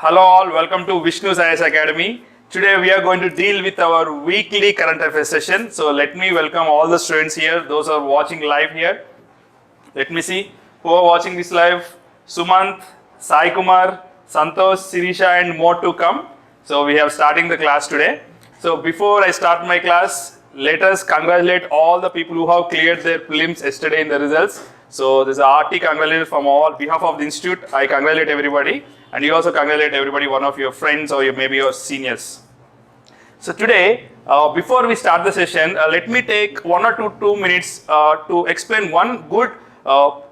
Hello all, welcome to Vishnu's IAS Academy. Today we are going to deal with our weekly current affairs session. So let me welcome all the students here, those who are watching live here. Let me see who are watching this live. Sumant, Sai Kumar, Santosh, Sirisha and more to come. So we have starting the class today. So before I start my class, let us congratulate all the people who have cleared their prelims yesterday in the results. So this is RT congratulations from all behalf of the institute. I congratulate everybody. And you also congratulate everybody, one of your friends or maybe your seniors. So today, before we start the session, let me take 1 or 2 minutes to explain one good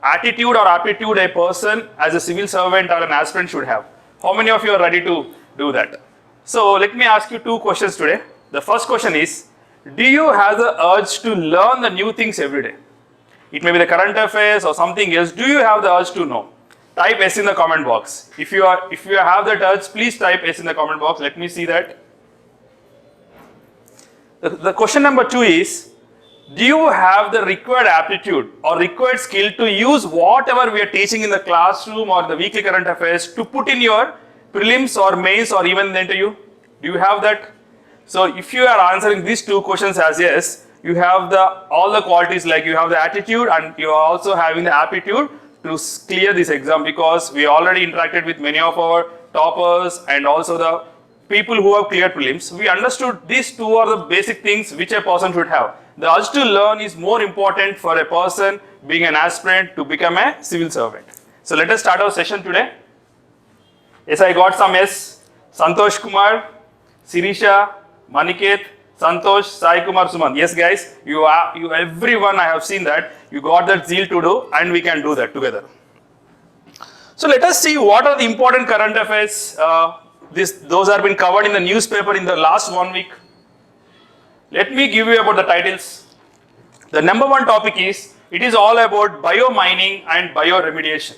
attitude or aptitude a person as a civil servant or an aspirant should have. How many of you are ready to do that? So let me ask you 2 questions today. The first question is, do you have the urge to learn the new things every day? It may be the current affairs or something else. Do you have the urge to know? Type S in the comment box. If you have that urge, please type S in the comment box. Let me see that. The question number 2 is, do you have the required aptitude or required skill to use whatever we are teaching in the classroom or the weekly current affairs to put in your prelims or mains or even the interview? Do you have that? So if you are answering these 2 questions as yes, you have all the qualities, like you have the attitude and you are also having the aptitude to clear this exam, because we already interacted with many of our toppers and also the people who have cleared prelims. We understood these 2 are the basic things which a person should have. The urge to learn is more important for a person being an aspirant to become a civil servant. So let us start our session today. Yes, I got some yes. Santosh Kumar, Sirisha, Maniket, Santosh, Sai Kumar, Sumant. Yes guys, you everyone, I have seen that. You got that zeal to do and we can do that together. So let us see what are the important current affairs. Those have been covered in the newspaper in the last 1 week. Let me give you about the titles. The number 1 topic is, it is all about biomining and bioremediation.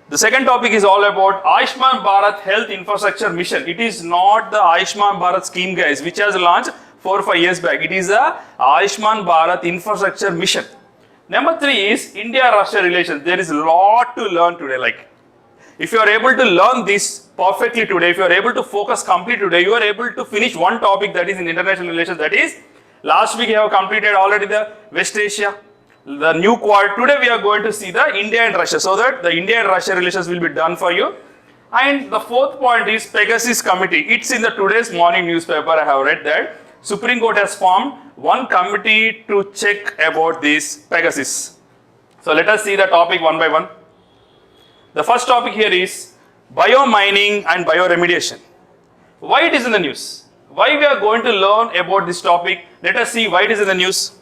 The second topic is all about Ayushman Bharat Health Infrastructure Mission. It is not the Ayushman Bharat scheme guys, which has launched 4 or 5 years back. It is the Ayushman Bharat Infrastructure Mission. Number 3 is India-Russia relations. There is a lot to learn today. Like, if you are able to learn this perfectly today, if you are able to focus completely today, you are able to finish one topic that is in international relations. That is, last week you have completed already the West Asia, the new Quad. Today we are going to see the India and Russia, so that the India and Russia relations will be done for you. And the 4th point is Pegasus Committee. It's in the today's morning newspaper. I have read that Supreme Court has formed one committee to check about this Pegasus. So let us see the topic one by one. The first topic here is biomining and bioremediation. Why it is in the news? Why we are going to learn about this topic? Let us see why it is in the news.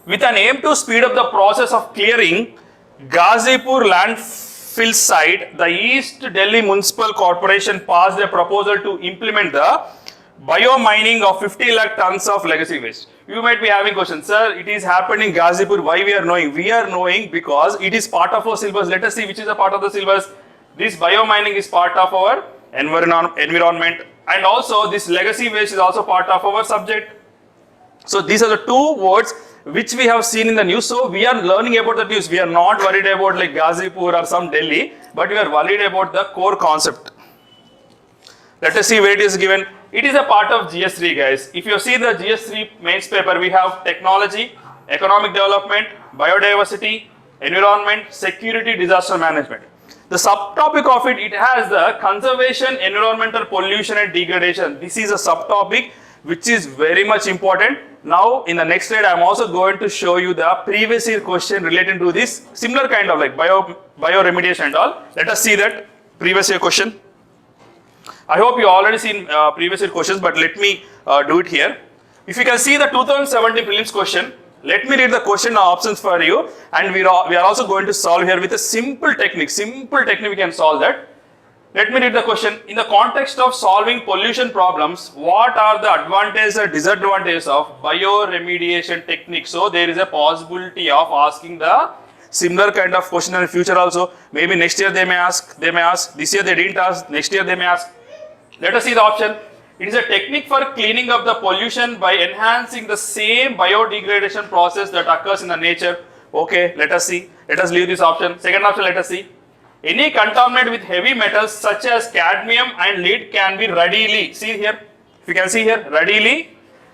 With an aim to speed up the process of clearing Ghazipur landfill site, the East Delhi Municipal Corporation passed a proposal to implement the biomining of 50 lakh tons of legacy waste. You might be having questions, sir, it is happening in Ghazipur. Why we are knowing? We are knowing because it is part of our syllabus. Let us see which is a part of the syllabus. This biomining is part of our environment, and also this legacy waste is also part of our subject. So these are the 2 words which we have seen in the news. So we are learning about the news. We are not worried about like Ghazipur or some Delhi, but we are worried about the core concept. Let us see where it is given. It is a part of GS3 guys. If you see the GS3 mains paper, we have technology, economic development, biodiversity, environment, security, disaster management. The subtopic of it has the conservation, environmental pollution and degradation. This is a subtopic which is very much important. Now in the next slide, I am also going to show you the previous year question related to this similar kind of like bioremediation and all. Let us see that previous year question. I hope you already seen previous year questions, but let me do it here. If you can see the 2017 prelims question, let me read the question options for you, and we are also going to solve here with a simple technique. Simple technique we can solve that. Let me read the question. In the context of solving pollution problems, what are the advantages and disadvantages of bioremediation technique? So there is a possibility of asking the similar kind of question in the future also. Maybe next year they may ask. This year they didn't ask. Next year they may ask. Let us see the option. It is a technique for cleaning up the pollution by enhancing the same biodegradation process that occurs in the nature. Okay, let us see. Let us leave this option. Second option, let us see. Any contaminant with heavy metals such as cadmium and lead can be readily, see here, if you can see here, readily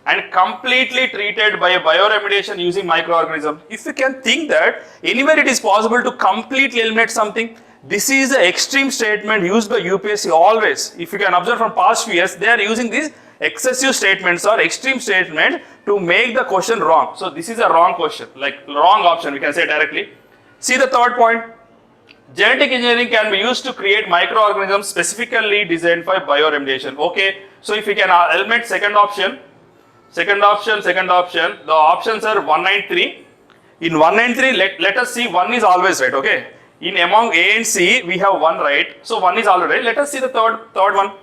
and completely treated by a bioremediation using microorganisms. If you can think that anywhere it is possible to completely eliminate something, this is the extreme statement used by UPSC always. If you can observe from past few years, they are using these excessive statements or extreme statement to make the question wrong. So this is a wrong question, like wrong option, we can say directly. See the third point. Genetic engineering can be used to create microorganisms specifically designed for bioremediation. Okay, so if we can eliminate second option, the options are 193. In 193, let us see 1 is always right, okay. In among A and C, we have 1 right, so 1 is already right. Let us see the third one.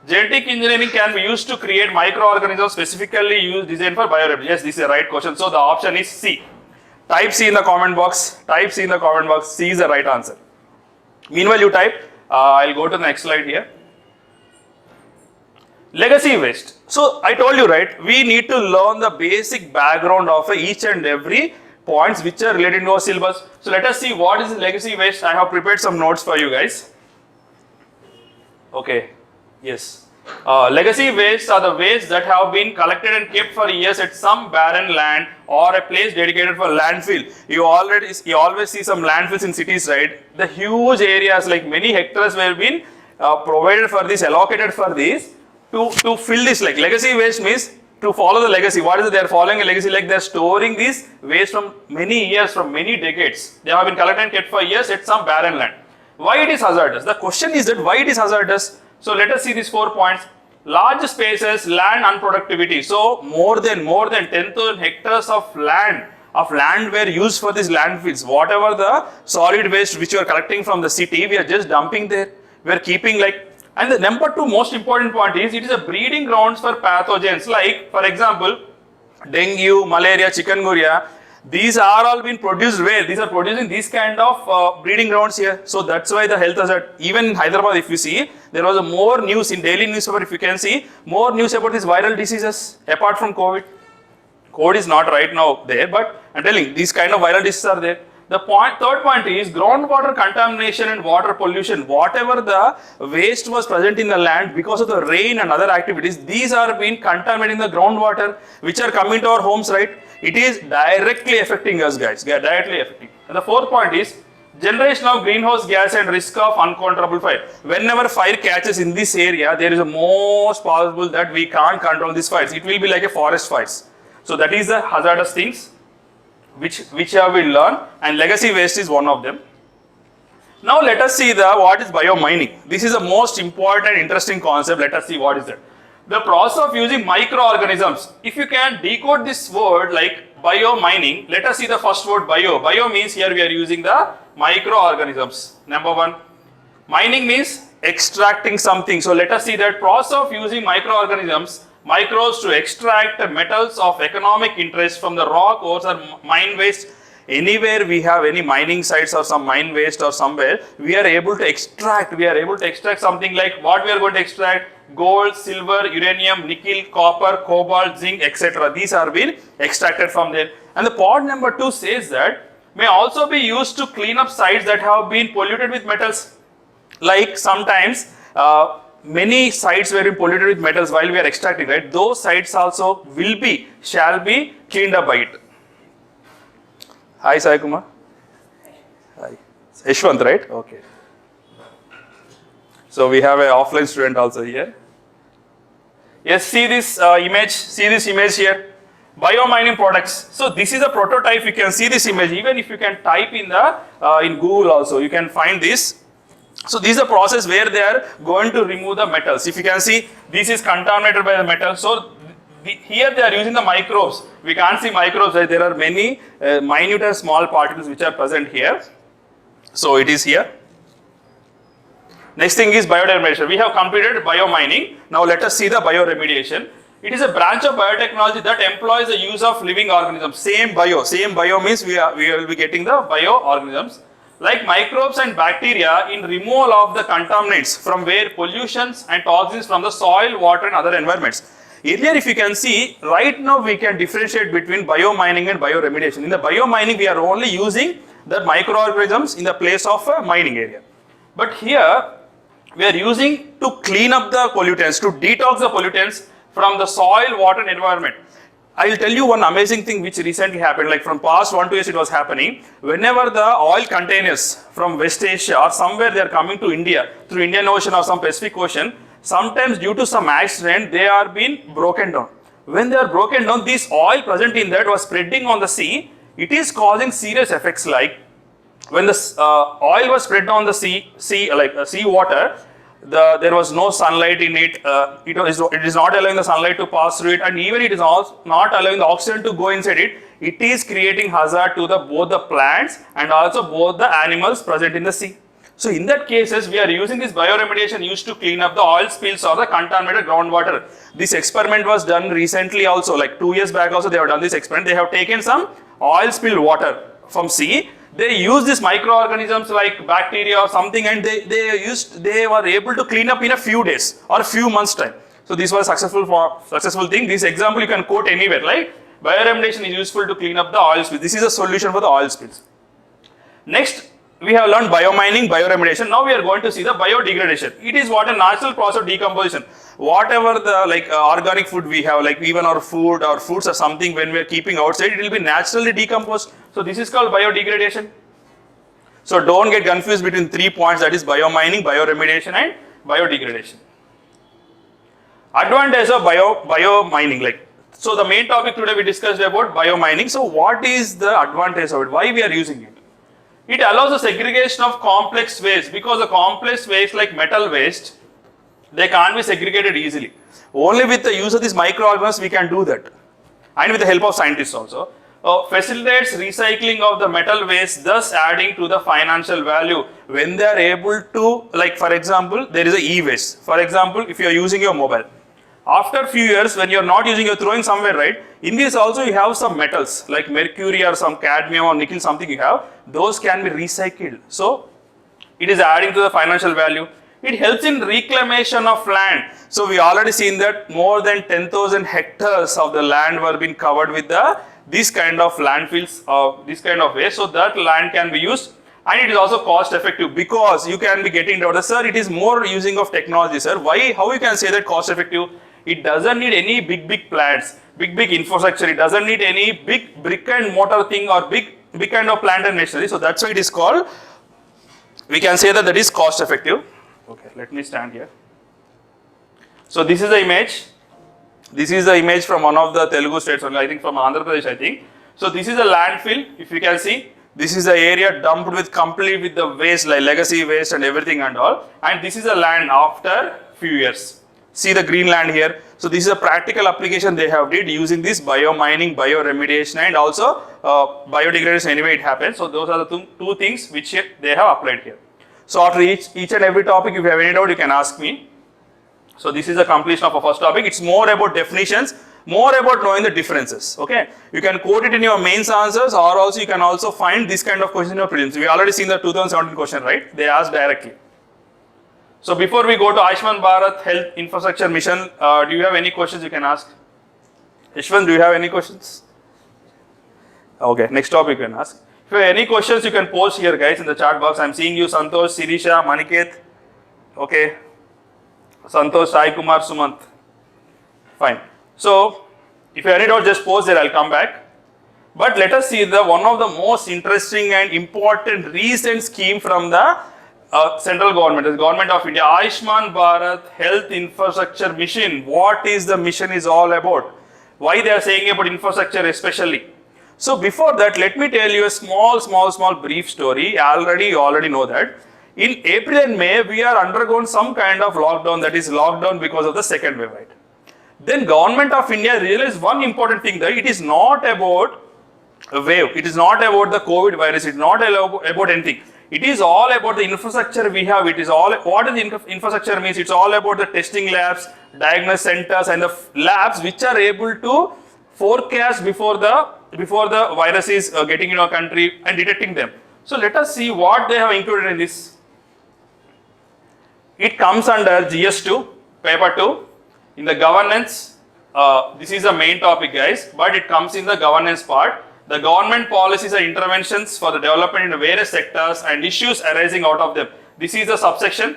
Genetic engineering can be used to create microorganisms specifically designed for bioremediation. Yes, this is the right question, so the option is C. Type C in the comment box, C is the right answer. Meanwhile, you type, I'll go to the next slide here. Legacy waste. So, I told you, right, we need to learn the basic background of each and every points which are related to our syllabus. So, let us see what is legacy waste. I have prepared some notes for you guys. Okay, yes. Legacy wastes are the wastes that have been collected and kept for years at some barren land or a place dedicated for landfill. You always see some landfills in cities, right? The huge areas, like many hectares, were being provided for this, allocated for this to fill this. Like legacy waste means to follow the legacy. What is it? They are following a legacy, like they are storing this waste from many years, from many decades. They have been collected and kept for years at some barren land. Why it is hazardous? The question is that why it is hazardous? So let us see these 4 points. Large spaces, land unproductivity. So more than 10,000 hectares of land were used for these landfills. Whatever the solid waste which you are collecting from the city, we are just dumping there. We are keeping like. And the number 2 most important point is it is a breeding grounds for pathogens like, for example, dengue, malaria, chikungunya. These are all being produced where? These are producing these kind of breeding grounds here. So that's why the health hazard, even in Hyderabad, if you see, there was a more news in daily newspaper, if you can see, more news about these viral diseases apart from COVID. COVID is not right now there, but I'm telling you, these kind of viral diseases are there. The third point is groundwater contamination and water pollution. Whatever the waste was present in the land because of the rain and other activities, these are being contaminating the groundwater which are coming to our homes, right? It is directly affecting us, guys. Directly affecting. And the 4th point is generation of greenhouse gas and risk of uncontrollable fire. Whenever fire catches in this area, there is a most possible that we can't control these fires. It will be like a forest fires. So that is the hazardous things which we will learn, and legacy waste is one of them. Now let us see what is biomining. This is the most important interesting concept. Let us see what is that. The process of using microorganisms. If you can decode this word like biomining, let us see the first word bio. Bio means here we are using the microorganisms. Number 1. Mining means extracting something. So let us see that process of using microorganisms, microbes to extract metals of economic interest from the rock ores or mine waste. Anywhere we have any mining sites or some mine waste or somewhere, we are able to extract something like what we are going to extract: gold, silver, uranium, nickel, copper, cobalt, zinc, etc. These are being extracted from there. And the point number 2 says that may also be used to clean up sites that have been polluted with metals. Like sometimes many sites were polluted with metals while we are extracting, right? Those sites also shall be cleaned up by it. Hi, Sai Kumar. Hi. Yashwant, right? Okay. So we have an offline student also here. Yes, see this image here. Biomining products. So this is a prototype. You can see this image. Even if you can type in in Google also, you can find this. So this is a process where they are going to remove the metals. If you can see, this is contaminated by the metal. So here they are using the microbes. We can't see microbes, right? There are many minute and small particles which are present here. So it is here. Next thing is bioremediation. We have completed biomining. Now let us see the bioremediation. It is a branch of biotechnology that employs the use of living organisms. Same bio means we will be getting the bioorganisms like microbes and bacteria in removal of the contaminants from where pollutions and toxins from the soil, water and other environments. Earlier, if you can see, right now we can differentiate between biomining and bioremediation. In the biomining, we are only using the microorganisms in the place of a mining area. But here we are using to clean up the pollutants, to detox the pollutants from the soil, water and environment. I will tell you one amazing thing which recently happened, like from past 1-2 years it was happening. Whenever the oil containers from West Asia or somewhere they are coming to India through Indian Ocean or some Pacific Ocean, sometimes due to some accident they are being broken down. When they are broken down, this oil present in that was spreading on the sea. It is causing serious effects, like when the oil was spread on the sea water, there was no sunlight in it. It is not allowing the sunlight to pass through it, and even it is also not allowing the oxygen to go inside it. It is creating hazard to both the plants and also both the animals present in the sea. So in that cases, we are using this bioremediation used to clean up the oil spills or the contaminated groundwater. This experiment was done recently also, like 2 years back also they have done this experiment. They have taken some oil spilled water from sea. They use these microorganisms like bacteria or something, and they were able to clean up in a few days or a few months time. So this was successful thing. This example you can quote anywhere, like bioremediation is useful to clean up the oil spills. This is a solution for the oil spills. Next, we have learned biomining, bioremediation. Now we are going to see the biodegradation. It is what a natural process of decomposition. Whatever the organic food we have, like even our food or fruits or something, when we are keeping outside, it will be naturally decomposed. So this is called biodegradation. So don't get confused between 3 points, that is biomining, bioremediation and biodegradation. Advantage of biomining, so the main topic today we discussed about biomining. So what is the advantage of it? Why we are using it? It allows the segregation of complex waste, because the complex waste like metal waste, they can't be segregated easily. Only with the use of these microorganisms we can do that, and with the help of scientists also. Facilitates recycling of the metal waste, thus adding to the financial value when they are able to, like for example, there is a e-waste. For example, if you are using your mobile, after few years when you are not using, you are throwing somewhere, right? In this also you have some metals like mercury or some cadmium or nickel, something you have, those can be recycled. So it is adding to the financial value. It helps in reclamation of land. So we already seen that more than 10,000 hectares of the land were being covered with this kind of landfills or this kind of waste. So that land can be used, and it is also cost effective, because you can be getting doubted, sir, it is more using of technology, sir. Why? How you can say that cost effective? It doesn't need any big plants, big infrastructure. It doesn't need any big brick and mortar thing or big kind of plant and machinery. So that's why it is called, we can say that is cost effective. Okay, let me stand here. So this is the image. This is the image from one of the Telugu states, I think from Andhra Pradesh, I think. So this is a landfill, if you can see. This is the area dumped with complete with the waste, like legacy waste and everything and all. And this is the land after few years. See the green land here. So this is a practical application they have did using this biomining, bioremediation, and also biodegradation. Anyway, it happens. So those are the two things which they have applied here. So after each and every topic, if you have any doubt, you can ask me. So this is the completion of our first topic. It's more about definitions, more about knowing the differences. Okay, you can quote it in your mains answers, or also you can also find this kind of question in your prelims. We already seen the 2017 question, right? They asked directly. So before we go to Ayushman Bharat Health Infrastructure Mission, do you have any questions you can ask? Ishwan, do you have any questions? Okay, next topic you can ask. If you have any questions, you can post here, guys, in the chat box. I'm seeing you, Santosh, Sirisha, Maniket. Okay, Santosh, Sai Kumar, Sumant. Fine. So if you have any doubt, just post there. I'll come back. But let us see one of the most interesting and important recent scheme from the central government, the government of India, Ayushman Bharat Health Infrastructure Mission. What is the mission is all about? Why they are saying about infrastructure especially? So before that, let me tell you a small brief story. You already know that. In April and May, we are undergone some kind of lockdown, that is lockdown because of the second wave, right? Then government of India realized one important thing, that it is not about a wave, it is not about the COVID virus, it is not about anything. It is all about the infrastructure we have. It is all, what is infrastructure means? It's all about the testing labs, diagnosis centers, and the labs which are able to forecast before the virus is getting in our country and detecting them. So let us see what they have included in this. It comes under GS2, paper 2, in the governance. This is the main topic, guys, but it comes in the governance part. The government policies and interventions for the development in various sectors and issues arising out of them. This is the subsection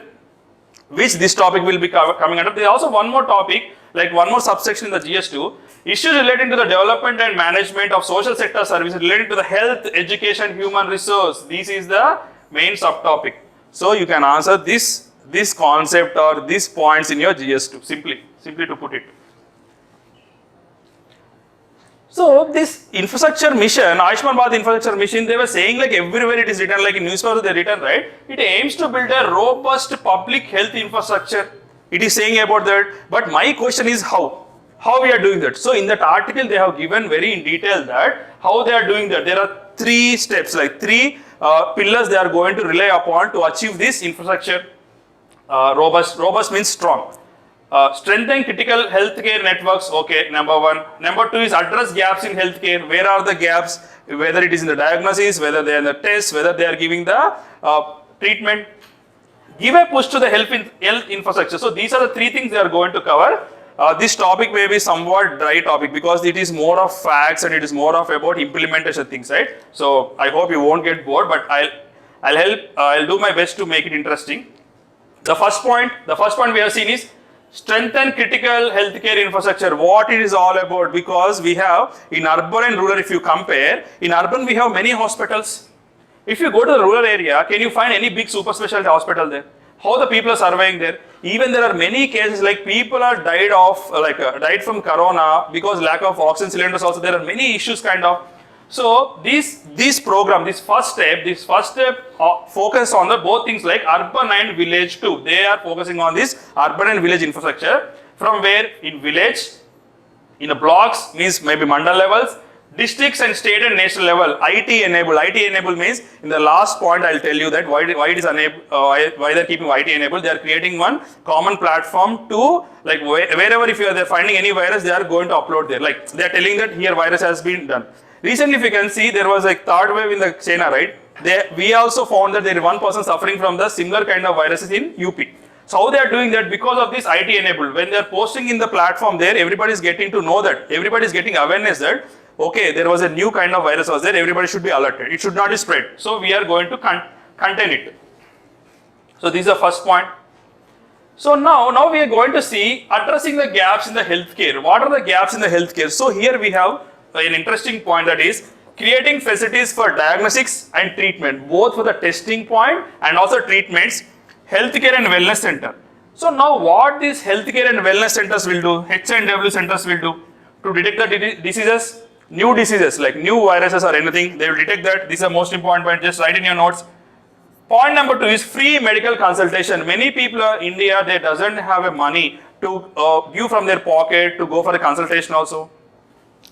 which this topic will be coming under. There is also one more topic, like one more subsection in the GS2, issues relating to the development and management of social sector services relating to the health, education, human resource. This is the main subtopic. So you can answer this concept or these points in your GS2, simply to put it. So this infrastructure mission, Ayushman Bharat infrastructure mission, they were saying like everywhere it is written, like in newspapers they written, right? It aims to build a robust public health infrastructure. It is saying about that. But my question is how? How we are doing that? So in that article they have given very in detail that how they are doing that. There are 3 steps, like 3 pillars they are going to rely upon to achieve this infrastructure. Robust means strong. Strengthen critical healthcare networks, okay, number 1. Number 2 is address gaps in healthcare. Where are the gaps? Whether it is in the diagnosis, whether they are in the tests, whether they are giving the treatment. Give a push to the health infrastructure. So these are the 3 things they are going to cover. This topic may be somewhat dry topic because it is more of facts and it is more of about implementation things, right? So I hope you won't get bored, but I'll help. I'll do my best to make it interesting. The first point we have seen is strengthen critical healthcare infrastructure. What it is all about, because we have in urban and rural, if you compare, in urban we have many hospitals. If you go to the rural area, can you find any big super specialty hospital there? How the people are surviving there? Even there are many cases like people are died from corona because lack of oxygen cylinders also. There are many issues kind of. So this program, this first step focus on the both things like urban and village too. They are focusing on this urban and village infrastructure. From where? In village, in the blocks, means maybe mandal levels, districts and state and national level. IT enabled means in the last point I'll tell you that why it is why they're keeping IT enabled. They are creating one common platform to, like, wherever if they're finding any virus, they are going to upload there. Like they are telling that here virus has been done. Recently, if you can see, there was a 3rd wave in the China, right? We also found that there is one person suffering from the similar kind of viruses in UP. So how they are doing that? Because of this IT enabled. When they are posting in the platform there, everybody is getting to know that. Everybody is getting awareness that, okay, there was a new kind of virus was there, everybody should be alerted. It should not be spread. So we are going to contain it. So this is the first point. So now we are going to see addressing the gaps in the healthcare. What are the gaps in the healthcare? So here we have an interesting point, that is creating facilities for diagnostics and treatment, both for the testing point and also treatments, healthcare and wellness center. So now what these healthcare and wellness centers will do, H&W centers will do, to detect the diseases, new diseases like new viruses or anything, they will detect that. This is the most important point, just write in your notes. Point number 2 is free medical consultation. Many people in India, they doesn't have a money to give from their pocket to go for a consultation also.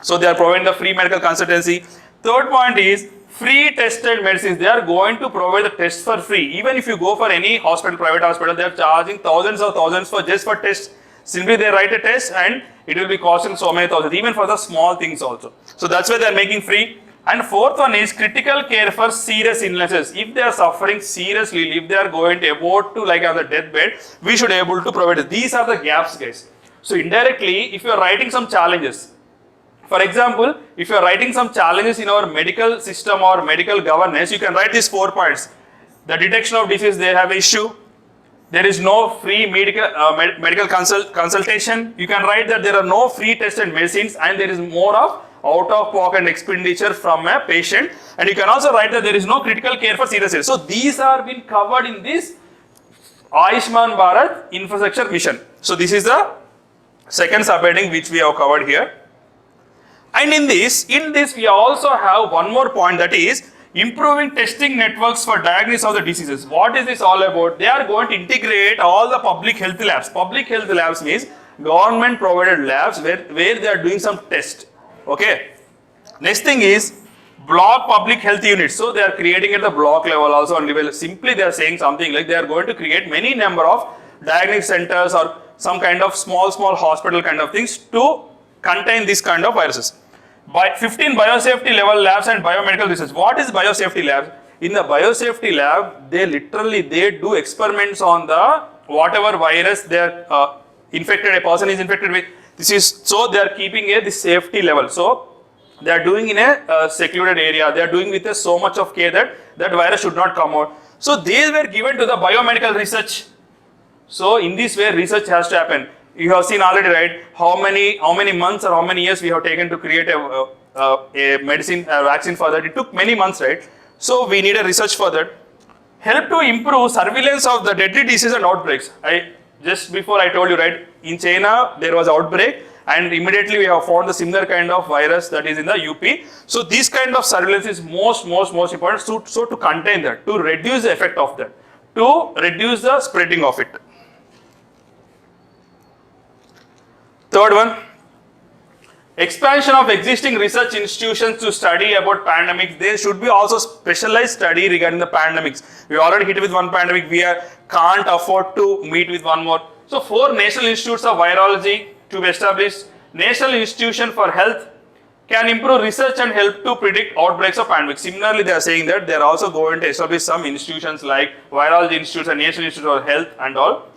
So they are providing the free medical consultancy. 3rd point is free tested medicines. They are going to provide the tests for free. Even if you go for any hospital, private hospital, they are charging thousands for just for tests. Simply they write a test and it will be costing so many thousands, even for the small things also. So that's why they are making free. And 4th one is critical care for serious illnesses. If they are suffering seriously, if they are going to about to like on the deathbed, we should be able to provide it. These are the gaps, guys. So indirectly, if you are writing some challenges, for example, if you are writing some challenges in our medical system or medical governance, you can write these 4 points. The detection of disease, they have issue. There is no free medical consultation. You can write that there are no free tested medicines and there is more of out-of-pocket expenditure from a patient. And you can also write that there is no critical care for serious illness. So these are being covered in this Ayushman Bharat infrastructure mission. So this is the second subheading which we have covered here. And in this we also have one more point, that is improving testing networks for diagnosis of the diseases. What is this all about? They are going to integrate all the public health labs. Public health labs means government provided labs where they are doing some test. Okay. Next thing is block public health units. So they are creating at the block level also on level. Simply they are saying something like they are going to create many number of diagnostic centers or some kind of small hospital kind of things to contain this kind of viruses. By 15 biosafety level labs and biomedical research. What is biosafety lab? In the biosafety lab, they do experiments on the whatever virus they are infected, a person is infected with. So they are keeping this safety level. So they are doing in a secluded area. They are doing with so much of care that that virus should not come out. So they were given to the biomedical research. So in this way, research has to happen. You have seen already, right? How many months or how many years we have taken to create a medicine, a vaccine for that. It took many months, right? So we need a research for that. Help to improve surveillance of the deadly disease and outbreaks. Just before I told you, right? In China there was outbreak, and immediately we have found the similar kind of virus that is in the UP. So this kind of surveillance is most important. So to contain that, to reduce the effect of that, to reduce the spreading of it. Third one, expansion of existing research institutions to study about pandemics. There should be also specialized study regarding the pandemics. We already hit with one pandemic, we can't afford to meet with one more. So 4 national institutes of virology to be established. National Institution for Health can improve research and help to predict outbreaks of pandemics. Similarly, they are saying that they are also going to establish some institutions like virology institutes and National Institute of Health and all.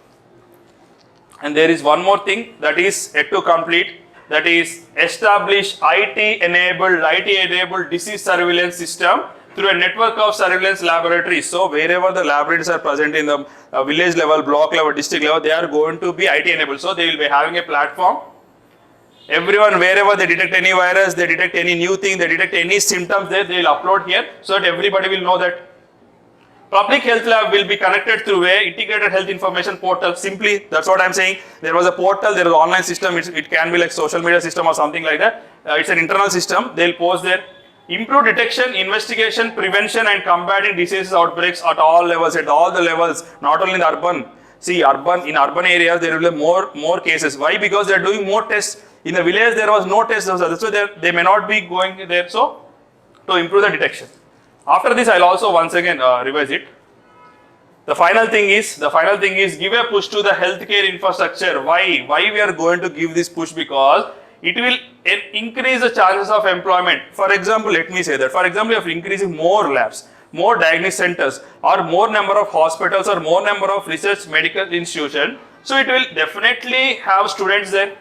And there is one more thing that is yet to complete, that is establish IT-enabled disease surveillance system through a network of surveillance laboratories. So wherever the laboratories are present in the village level, block level, district level, they are going to be IT enabled. So they will be having a platform. Everyone, wherever they detect any virus, they detect any new thing, they detect any symptoms there, they will upload here so that everybody will know that. Public Health Lab will be connected through a integrated health information portal. Simply, that's what I'm saying. There was a portal, there is an online system. It can be like social media system or something like that. It's an internal system. They'll post there. Improve detection, investigation, prevention, and combating diseases outbreaks at all levels. At all the levels, not only in the urban. See, in urban areas there will be more cases. Why? Because they are doing more tests. In the village there was no test. So they may not be going there. So to improve the detection. After this, I'll also once again revise it. The final thing is give a push to the healthcare infrastructure. Why we are going to give this push? Because it will increase the chances of employment. For example, let me say that. For example, if increasing more labs, more diagnostic centers, or more number of hospitals, or more number of research medical institutions, so it will definitely have students there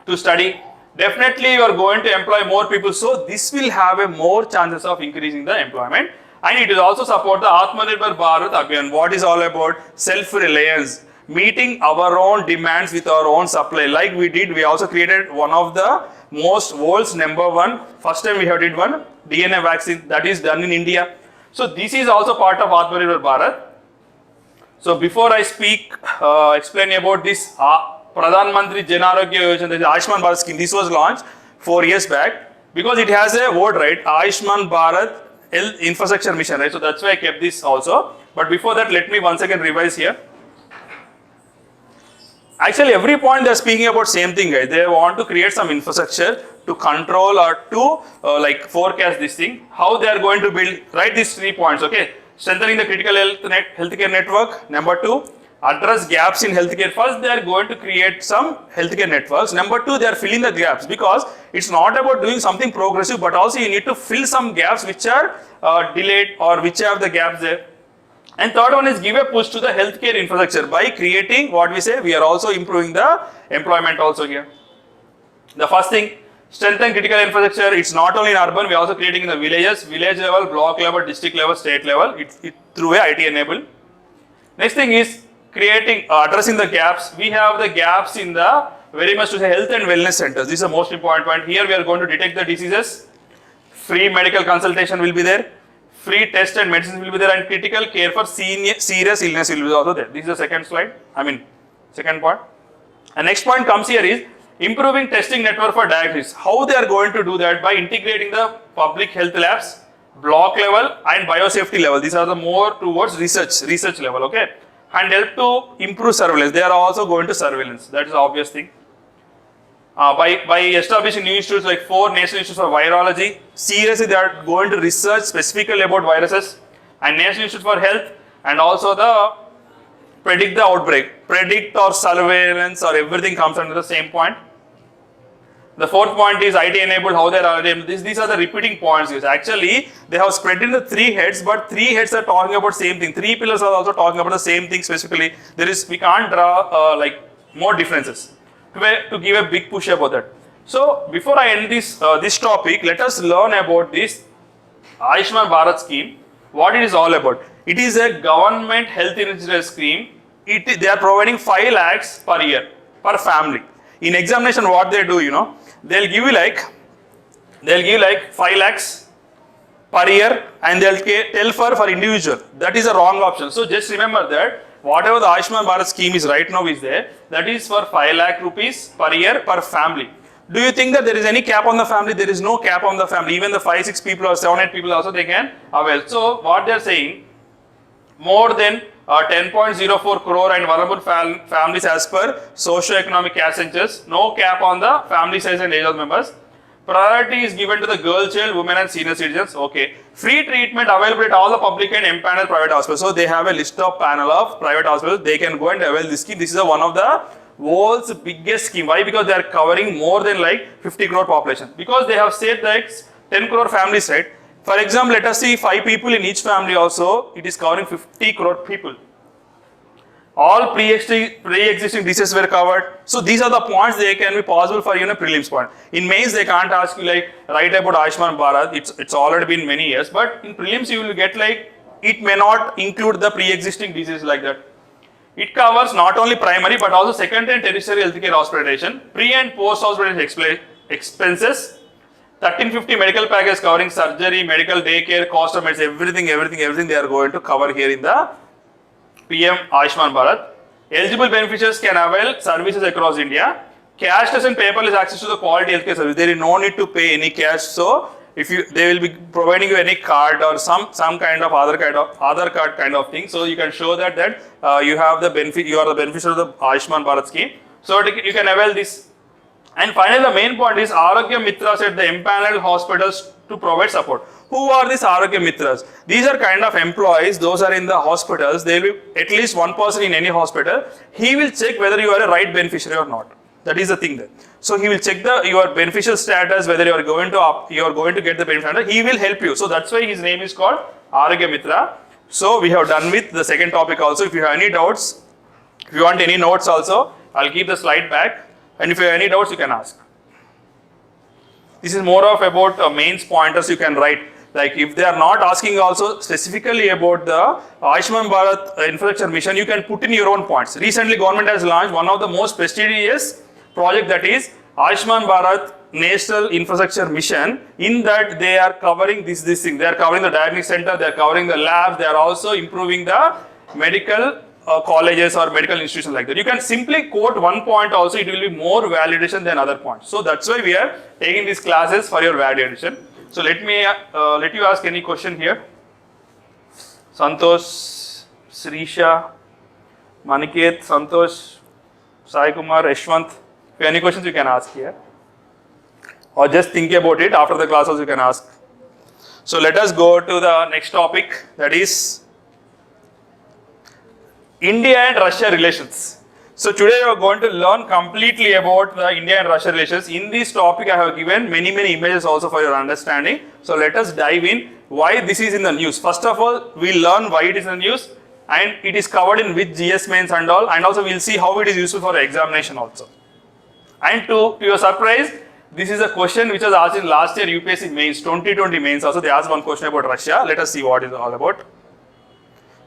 to study. Definitely you are going to employ more people, so this will have a more chances of increasing the employment, and it will also support the Atmanirbhar Bharat Abhiyan. What is all about? Self-reliance, meeting our own demands with our own supply. Like we did, we also created one of the world's #1. First time we have did one DNA vaccine that is done in India. So this is also part of Atmanirbhar Bharat. So before I speak, explain about this Pradhan Mantri Jan Arogya Yojana, the Ayushman Bharat scheme. This was launched 4 years back because it has a word, right? Ayushman Bharat Health Infrastructure Mission, right? So that's why I kept this also. But before that, let me once again revise here. Actually, every point they are speaking about same thing, guys. They want to create some infrastructure to control or to forecast this thing. How they are going to build? Write these 3 points, okay? Strengthening the critical healthcare network. Number 2. Address gaps in healthcare. First, they are going to create some healthcare networks. Number 2, they are filling the gaps, because it's not about doing something progressive, but also you need to fill some gaps which are delayed or which have the gaps there. And third one is give a push to the healthcare infrastructure by creating what we say. We are also improving the employment also here. The first thing, strengthen critical infrastructure. It's not only in urban, we are also creating in the villages, village level, block level, district level, state level. It through a IT enabled. Next thing is creating, addressing the gaps. We have the gaps in the very much to say health and wellness centers. This is the most important point. Here we are going to detect the diseases. Free medical consultation will be there. Free test and medicines will be there, and critical care for serious illness will be also there. This is the second slide. Second point. And next point comes here is improving testing network for diagnosis. How they are going to do that? By integrating the public health labs, block level and biosafety level. These are the more towards research level, okay? And help to improve surveillance. They are also going to surveillance. That is the obvious thing. By establishing new institutes like 4 national institutes for virology, seriously they are going to research specifically about viruses, and National Institute for Health, and also the predict the outbreak. Predict or surveillance or everything comes under the same point. The fourth point is IT enabled. How they are enabled. These are the repeating points. Actually, they have spread into 3 heads, but 3 heads are talking about same thing. 3 pillars are also talking about the same thing specifically. We can't draw more differences to give a big push about that. So before I end this topic, let us learn about this Ayushman Bharat scheme, what it is all about. It is a government health insurance scheme. They are providing 5 lakhs per year per family. In examination, what they do, they'll give you like 5 lakhs per year, and they'll tell for individual. That is a wrong option. So just remember that whatever the Ayushman Bharat scheme is right now is there, that is for 5 lakh rupees per year per family. Do you think that there is any cap on the family? There is no cap on the family. Even the 5-6 people or 7-8 people also they can avail. So what they are saying, more than 10.04 crore and vulnerable families as per socio-economic caste census, no cap on the family size and age of members. Priority is given to the girl child, women and senior citizens. Okay. Free treatment available at all the public and empaneled private hospitals. So they have a list of panel of private hospitals. They can go and avail this scheme. This is one of the world's biggest scheme. Why? Because they are covering more than like 50 crore population. Because they have said that 10 crore families, right? For example, let us see 5 people in each family also. It is covering 50 crore people. All pre-existing diseases were covered. So these are the points they can be possible for prelims point. In mains they can't ask you like write about Ayushman Bharat. It's already been many years. But in prelims you will get like it may not include the pre-existing disease like that. It covers not only primary but also secondary and tertiary healthcare hospitalization, pre and post hospitalization expenses, 1350 medical package covering surgery, medical daycare, cost of medicine, everything they are going to cover here in the PM Ayushman Bharat. Eligible beneficiaries can avail services across India. Cashless and paperless access to the quality healthcare service. There is no need to pay any cash. So if they will be providing you any card or some kind of other card kind of thing. So you can show that you have the benefit. You are the beneficiary of the Ayushman Bharat scheme. So you can avail this. And finally, the main point is Arogya Mitras at the empaneled hospitals to provide support. Who are these Arogya Mitras? These are kind of employees, those are in the hospitals. There will be at least one person in any hospital. He will check whether you are a right beneficiary or not. That is the thing there. So he will check your beneficial status, whether you are going to get the benefit. He will help you. So that's why his name is called Arogya Mitra. So we have done with the second topic also. If you have any doubts, if you want any notes also, I'll keep the slide back. And if you have any doubts, you can ask. This is more of about mains pointers you can write. Like if they are not asking also specifically about the Ayushman Bharat infrastructure mission, you can put in your own points. Recently, government has launched one of the most prestigious project, that is Ayushman Bharat National Infrastructure Mission. In that they are covering this thing. They are covering the diagnostic center, they are covering the labs, they are also improving the medical colleges or medical institutions like that. You can simply quote one point also, it will be more validation than other points. So that's why we are taking these classes for your validation. So let you ask any question here. Santosh, Srisha, Maniket, Santosh, Sai Kumar, Yashwant. If you have any questions, you can ask here. Or just think about it after the class also you can ask. So let us go to the next topic, that is India and Russia relations. So today we are going to learn completely about the India and Russia relations. In this topic I have given many images also for your understanding. So let us dive in why this is in the news. First of all, we learn why it is in the news and it is covered in which GS mains and all, and also we will see how it is useful for examination also. And to your surprise, this is a question which was asked in last year UPSC mains, 2020 mains also. They asked one question about Russia. Let us see what it is all about.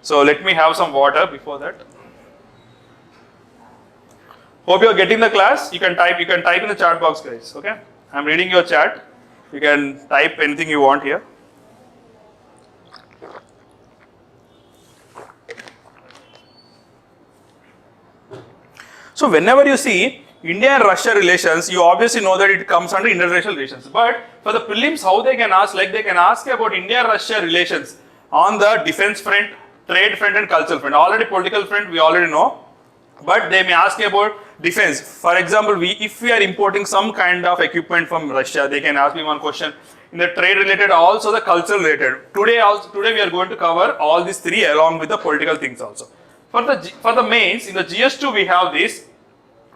So let me have some water before that. Hope you are getting the class. You can type in the chat box, guys. Okay, I am reading your chat. You can type anything you want here. So whenever you see India and Russia relations, you obviously know that it comes under international relations. But for the prelims, how they can ask, like they can ask about India-Russia relations on the defense front, trade front and cultural front. Already political front we already know, but they may ask about defense. For example, if we are importing some kind of equipment from Russia, they can ask me one question. In the trade related, also the cultural related. Today we are going to cover all these three along with the political things also. For the mains, in the GS2 we have this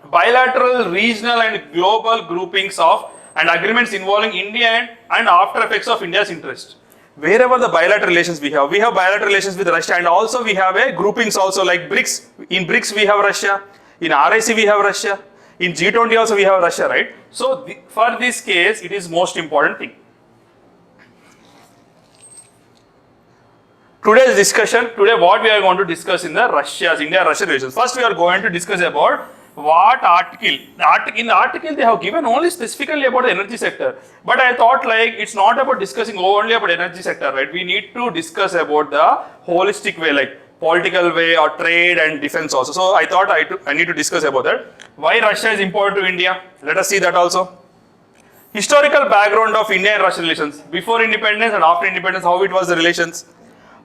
bilateral, regional and global groupings of and agreements involving India and after effects of India's interest. Wherever the bilateral relations we have bilateral relations with Russia, and also we have a groupings also like BRICS. In BRICS we have Russia, in RIC we have Russia, in G20 also we have Russia, right? So for this case, it is most important thing. today's discussion, today what we are going to discuss in the India-Russia relations. First we are going to discuss about what article. In the article they have given only specifically about the energy sector. But I thought like it's not about discussing only about energy sector, right? We need to discuss about the holistic way, like political way or trade and defense also. So I thought I need to discuss about that. Why Russia is important to India? Let us see that also. Historical background of India and Russia relations. Before independence and after independence, how it was the relations.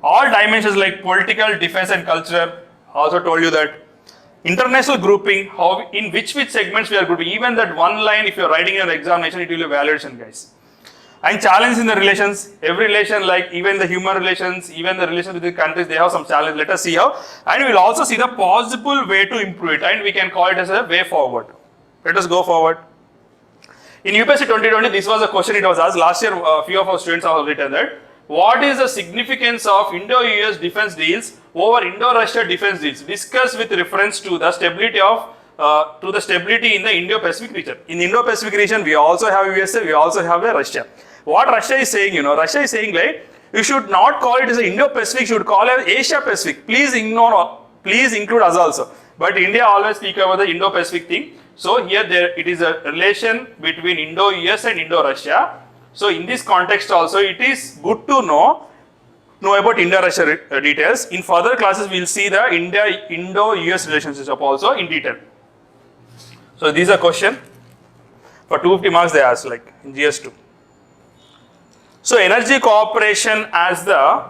All dimensions like political, defense and culture. Also told you that. International grouping, how in which segments we are grouping. Even that one line, if you are writing in the examination, it will be evaluation, guys. And challenge in the relations. Every relation, like even the human relations, even the relations with the countries, they have some challenge. Let us see how. And we will also see the possible way to improve it. And we can call it as a way forward. Let us go forward. In UPSC 2020, this was a question it was asked. Last year, a few of our students have written that. What is the significance of Indo-US defense deals over Indo-Russia defense deals? Discuss with reference to the stability in the Indo-Pacific region. In the Indo-Pacific region, we also have USA, we also have Russia. What Russia is saying, Russia is saying like, you should not call it as an Indo-Pacific, you should call it Asia-Pacific. Please include us also. But India always speak about the Indo-Pacific thing. So here it is a relation between Indo-US and Indo-Russia. So in this context also, it is good to know about Indo-Russia details. In further classes, we will see the Indo-US relationship also in detail. So these are question for 250 marks they ask like in GS2. So energy cooperation as the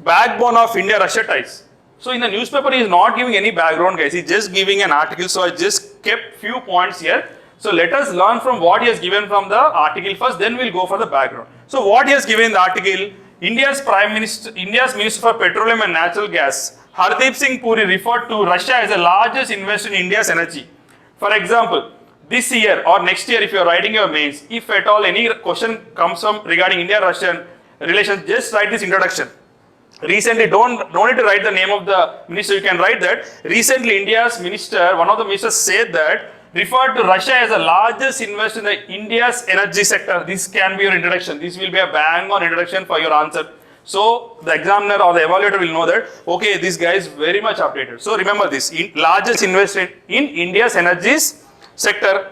backbone of India-Russia ties. So in the newspaper, he is not giving any background, guys. He is just giving an article. So I just kept few points here. So let us learn from what he has given from the article first, then we'll go for the background. So what he has given in the article, India's Minister for Petroleum and Natural Gas, Hardeep Singh Puri, referred to Russia as the largest investor in India's energy. For example, this year or next year, if you are writing your mains, if at all any question comes from regarding India-Russian relations, just write this introduction. Recently, don't need to write the name of the minister, you can write that. Recently, India's minister, one of the ministers said that, referred to Russia as the largest investor in India's energy sector. This can be your introduction. This will be a bang on introduction for your answer. So the examiner or the evaluator will know that, okay, this guy is very much updated. So remember this, largest investor in India's energy sector.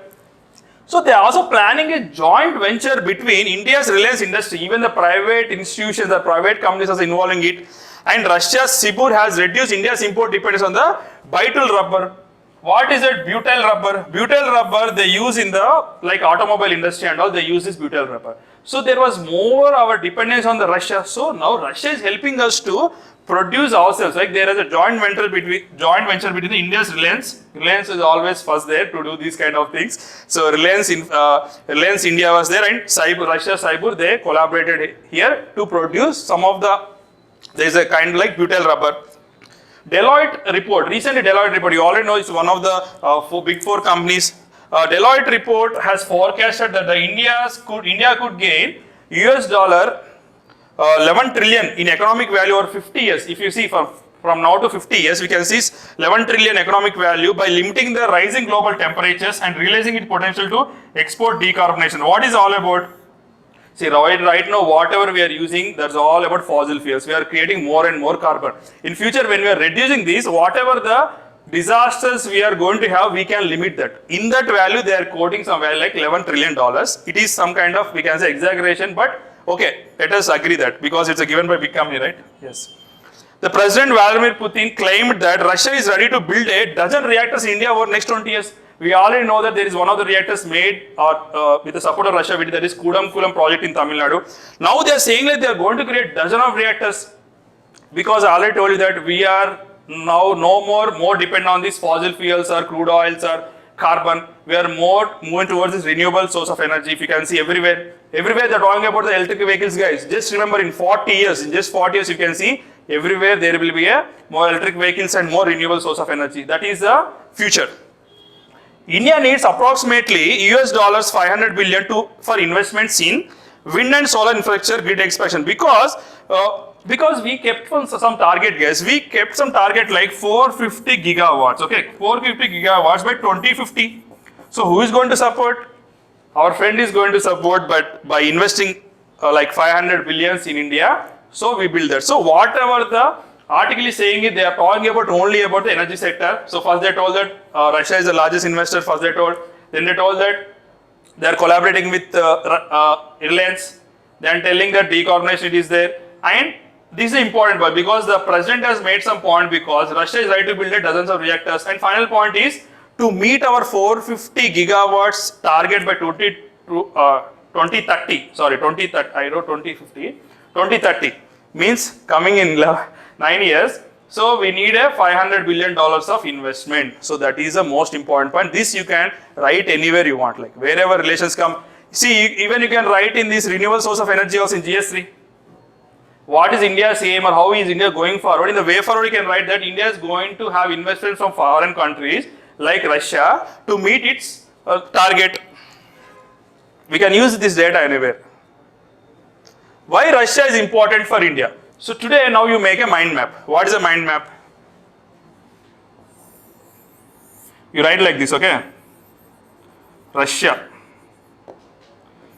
So they are also planning a joint venture between India's Reliance Industry, even the private institutions, the private companies are involving it, and Russia's Sibur has reduced India's import dependence on the butyl rubber. What is it? Butyl rubber. Butyl rubber they use in the like automobile industry and all, they use this butyl rubber. So there was more our dependence on the Russia. So now Russia is helping us to produce ourselves. Like there is a joint venture between the India's Reliance. Reliance is always first there to do these kind of things. So Reliance India was there, and Russia Sibur, they collaborated here to produce some of the, there is a kind like butyl rubber. Deloitte report, recently Deloitte report, you already know it's one of the big four companies. Deloitte report has forecasted that India could gain US dollar 11 trillion in economic value over 50 years. If you see from now to 50 years, we can see 11 trillion economic value by limiting the rising global temperatures and realizing its potential to export decarbonization. What is all about? See, right now, whatever we are using, that's all about fossil fuels. We are creating more and more carbon. In future, when we are reducing these, whatever the disasters we are going to have, we can limit that. In that value, they are quoting somewhere like $11 trillion. It is some kind of, we can say, exaggeration, but okay, let us agree that because it's a given by big company, right? Yes. The President Vladimir Putin claimed that Russia is ready to build a dozen reactors in India over the next 20 years. We already know that there is one of the reactors made with the support of Russia, that is Kudamkulam project in Tamil Nadu. Now they are saying that they are going to create dozen of reactors because I already told you that we are now no more dependent on these fossil fuels or crude oils or carbon. We are more moving towards this renewable source of energy. If you can see everywhere they are talking about the electric vehicles, guys. Just remember in just 40 years you can see everywhere there will be more electric vehicles and more renewable source of energy. That is the future. India needs approximately US dollars 500 billion for investments in wind and solar infrastructure grid expansion because we kept some target, guys. We kept some target like 450 gigawatts. Okay, 450 gigawatts by 2050. So who is going to support? Our friend is going to support, but by investing like 500 billions in India. So we build that. So whatever the article is saying is they are talking about only about the energy sector. So first they told that Russia is the largest investor. First they told. Then they told that they are collaborating with Reliance. Then telling that decarbonization is there. And this is important point because the president has made some point because Russia is ready to build dozens of reactors. And final point is to meet our 450 gigawatts target by 2030. Sorry, 2030. I wrote 2050. 2030 means coming in 9 years. So we need a $500 billion of investment. So that is the most important point. This you can write anywhere you want, like wherever relations come. See, even you can write in this renewable source of energy also in GS3. What is India's aim or how is India going forward? In the way forward, you can write that India is going to have investments from foreign countries like Russia to meet its target. We can use this data anywhere. Why Russia is important for India? So today now you make a mind map. What is a mind map? You write like this, okay? Russia.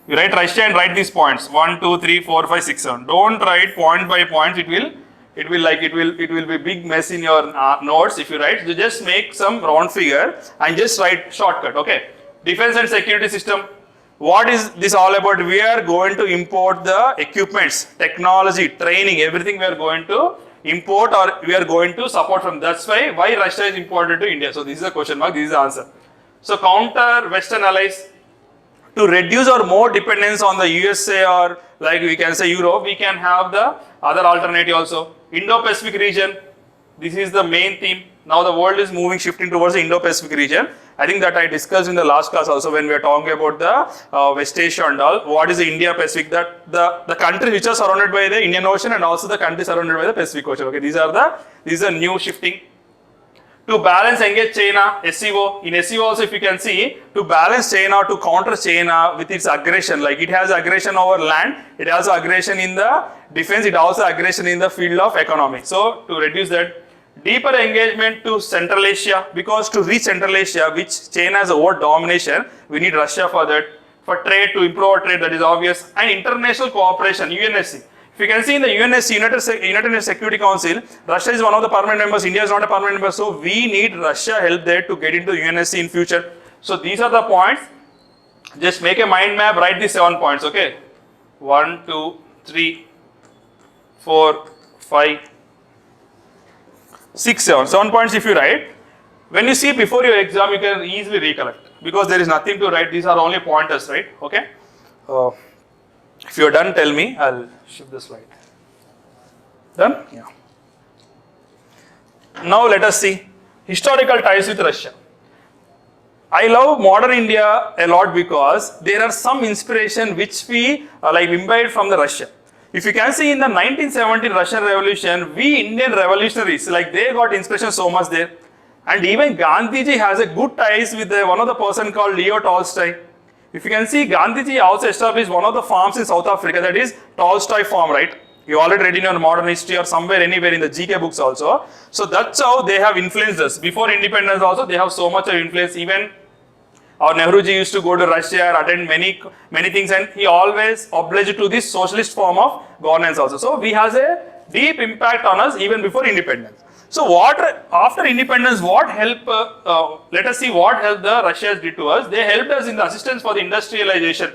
You write Russia and write these points 1, 2, 3, 4, 5, 6, 7. Don't write point by point. It will be big mess in your notes if you write. You just make some round figure and just write shortcut. Okay. Defense and security system. What is this all about? We are going to import the equipments, technology, training, everything we are going to import or we are going to support from. That's why Russia is important to India. So this is a question mark. This is the answer. So counter Western allies. To reduce our more dependence on the USA or like we can say Europe, we can have the other alternative also. Indo-Pacific region, this is the main theme. Now the world is shifting towards the Indo-Pacific region. I think that I discussed in the last class also when we are talking about the West Asia and all. What is the India-Pacific? That the countries which are surrounded by the Indian Ocean and also the countries surrounded by the Pacific Ocean. Okay, these are new shifting. To balance engage China, SCO. In SCO also if you can see, to balance China, to counter China with its aggression, like it has aggression over land, it has aggression in the defense, it also aggression in the field of economy. So to reduce that, deeper engagement to Central Asia, because to reach Central Asia, which China has a world domination, we need Russia for that. For trade, to improve our trade, that is obvious. And international cooperation, UNSC. If you can see in the UNSC, United Security Council, Russia is one of the permanent members, India is not a permanent member, so we need Russia help there to get into UNSC in future. So these are the points. Just make a mind map, write these 7 points, okay? 1, 2, 3, 4, 5, 6, 7. 7 points if you write. When you see before your exam, you can easily recollect because there is nothing to write. These are only pointers, right? Okay? If you are done, tell me. I'll shift the slide. Done? Yeah. Now let us see historical ties with Russia. I love modern India a lot because there are some inspiration which we imbibed from the Russia. If you can see in the 1917 Russian Revolution, we Indian revolutionaries, they got inspiration so much there. And even Gandhiji has a good ties with one of the person called Leo Tolstoy. If you can see, Gandhiji also established one of the farms in South Africa, that is Tolstoy farm, right? You already read in your modern history or somewhere anywhere in the GK books also. So that's how they have influenced us. Before independence also, they have so much of influence. Even our Nehruji used to go to Russia and attend many things, and he always obliged to this socialist form of governance also. So we has a deep impact on us even before independence. So after independence, what help, let us see what help the Russians did to us. They helped us in the assistance for the industrialization,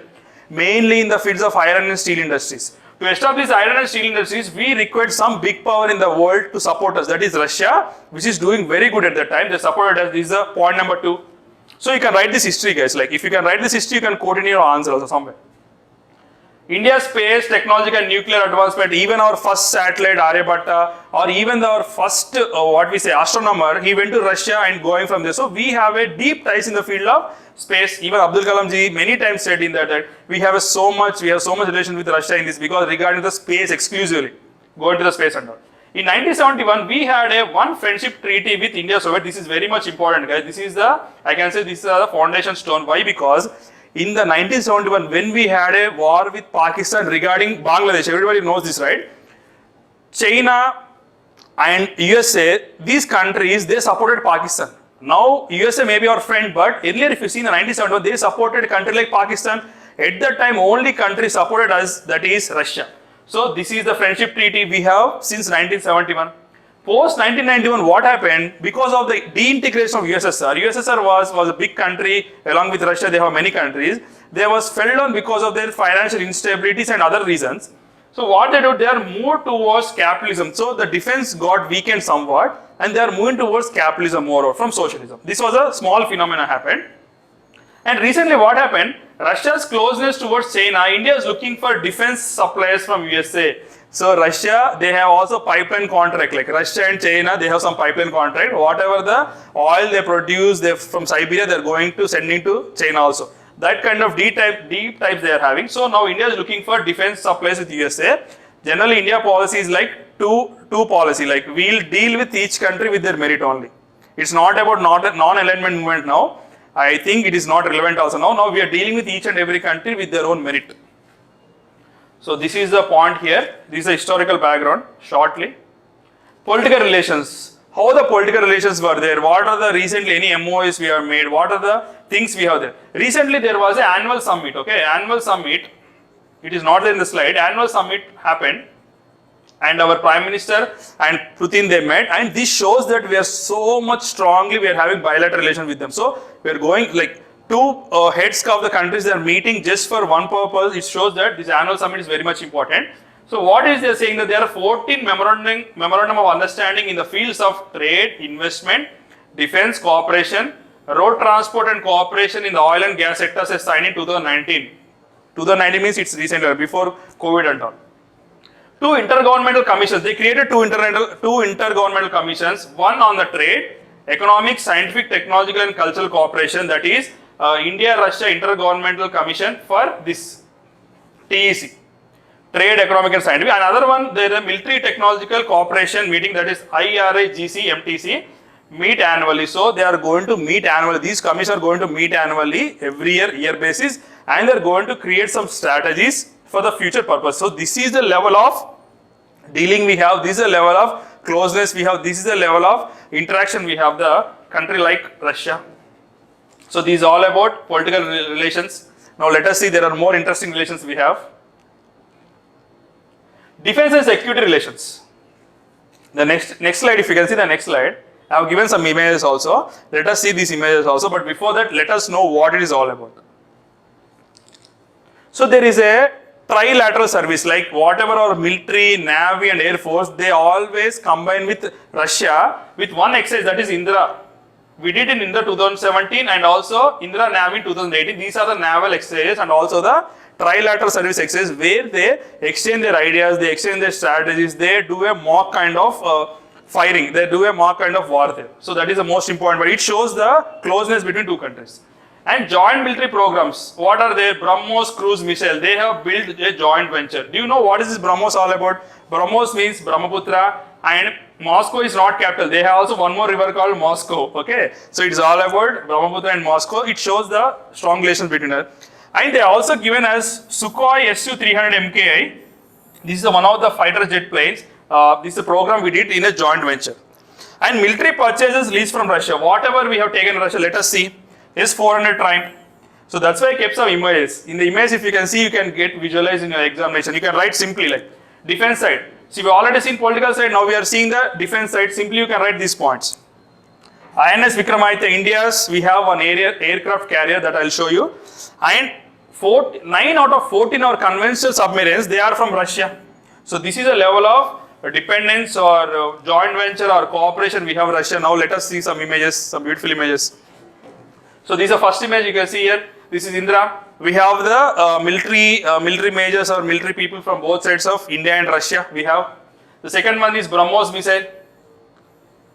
mainly in the fields of iron and steel industries. To establish iron and steel industries, we required some big power in the world to support us. That is Russia, which is doing very good at that time. They supported us. This is the point number 2. So you can write this history, guys. If you can write this history, you can quote in your answer also somewhere. India's space, technological and nuclear advancement, even our first satellite, Aryabhatta, or even our first, astronomer, he went to Russia and going from there. So we have a deep ties in the field of space. Even Abdul Kalam ji many times said in that we have so much relation with Russia in this because regarding the space exclusively, going to the space and all. In 1971, we had one friendship treaty with India Soviet. This is very much important, guys. This is the foundation stone. Why? Because in the 1971, when we had a war with Pakistan regarding Bangladesh, everybody knows this, right? China and USA, these countries, they supported Pakistan. Now, USA may be our friend, but earlier if you see in the 1971, they supported a country like Pakistan. At that time, only country supported us, that is Russia. So this is the friendship treaty we have since 1971. Post 1991, what happened? Because of the deintegration of USSR, USSR was a big country along with Russia. They have many countries. They was fell down because of their financial instabilities and other reasons. So what they do, they are moved towards capitalism. So the defense got weakened somewhat, and they are moving towards capitalism more from socialism. This was a small phenomenon happened. And recently what happened? Russia's closeness towards China, India is looking for defense suppliers from USA. So Russia, they have also pipeline contract, like Russia and China, they have some pipeline contract. Whatever the oil they produce from Siberia, they are going to sending to China also. That kind of deep types they are having. So now India is looking for defense supplies with USA. Generally, India policy is like two policy, like we'll deal with each country with their merit only. It's not about non-alignment movement now. I think it is not relevant also now. Now we are dealing with each and every country with their own merit. So this is the point here. This is the historical background shortly. Political relations. How the political relations were there? What are the recently any MOUs we have made? What are the things we have there? Recently there was an annual summit. Okay, annual summit. It is not there in the slide. Annual summit happened, and our Prime Minister and Putin, they met, and this shows that we are so much strongly, we are having bilateral relations with them. So we are going like two heads of the countries, they are meeting just for one purpose. It shows that this annual summit is very much important. So what is they saying? That there are 14 memorandum of understanding in the fields of trade, investment, defense, cooperation, road transport and cooperation in the oil and gas sectors as signed in 2019. 2019 means it's recent, before COVID and all. Two intergovernmental commissions. They created two intergovernmental commissions. One on the trade, economic, scientific, technological and cultural cooperation. That is India-Russia Intergovernmental Commission for this TEC. Trade, economic and scientific. Another one, there is a military technological cooperation meeting, that is IRA-GC MTC, meet annually. So they are going to meet annually. These commissions are going to meet annually every year basis, and they are going to create some strategies for the future purpose. So this is the level of dealing we have. This is the level of closeness we have. This is the level of interaction we have the country like Russia. So these are all about political relations. Now let us see, there are more interesting relations we have. Defense and security relations. The next slide, if you can see the next slide, I have given some images also. Let us see these images also, but before that, let us know what it is all about. So there is a trilateral service, like whatever our military, navy and air force, they always combine with Russia with one exercise, that is Indra. We did in Indra 2017 and also Indra Navy in 2018. These are the naval exercises and also the trilateral service exercise where they exchange their ideas, they exchange their strategies, they do a mock kind of firing, they do a mock kind of warfare. So that is the most important, but it shows the closeness between two countries. And joint military programs, what are they? BrahMos cruise missile, they have built a joint venture. Do you know what is this BrahMos all about? BrahMos means Brahmaputra, and Moscow is not capital. They have also one more river called Moscow. Okay, so it's all about Brahmaputra and Moscow. It shows the strong relations between us. And they are also given as Sukhoi Su-300 MKI. This is one of the fighter jet planes. This is a program we did in a joint venture. And military purchases leased from Russia. Whatever we have taken in Russia, let us see. S-400 Triumph. So that's why I kept some images. In the image, if you can see, you can get visualized in your examination. You can write simply like defense side. See, we already seen political side. Now we are seeing the defense side. Simply you can write these points. INS Vikramaditya India's, we have one aircraft carrier that I will show you. And 9 out of 14 are conventional submarines, they are from Russia. So this is a level of dependence or joint venture or cooperation we have Russia. Now let us see some images, some beautiful images. So this is the first image you can see here. This is Indra. We have the military majors or military people from both sides of India and Russia. We have the second one is BrahMos missile.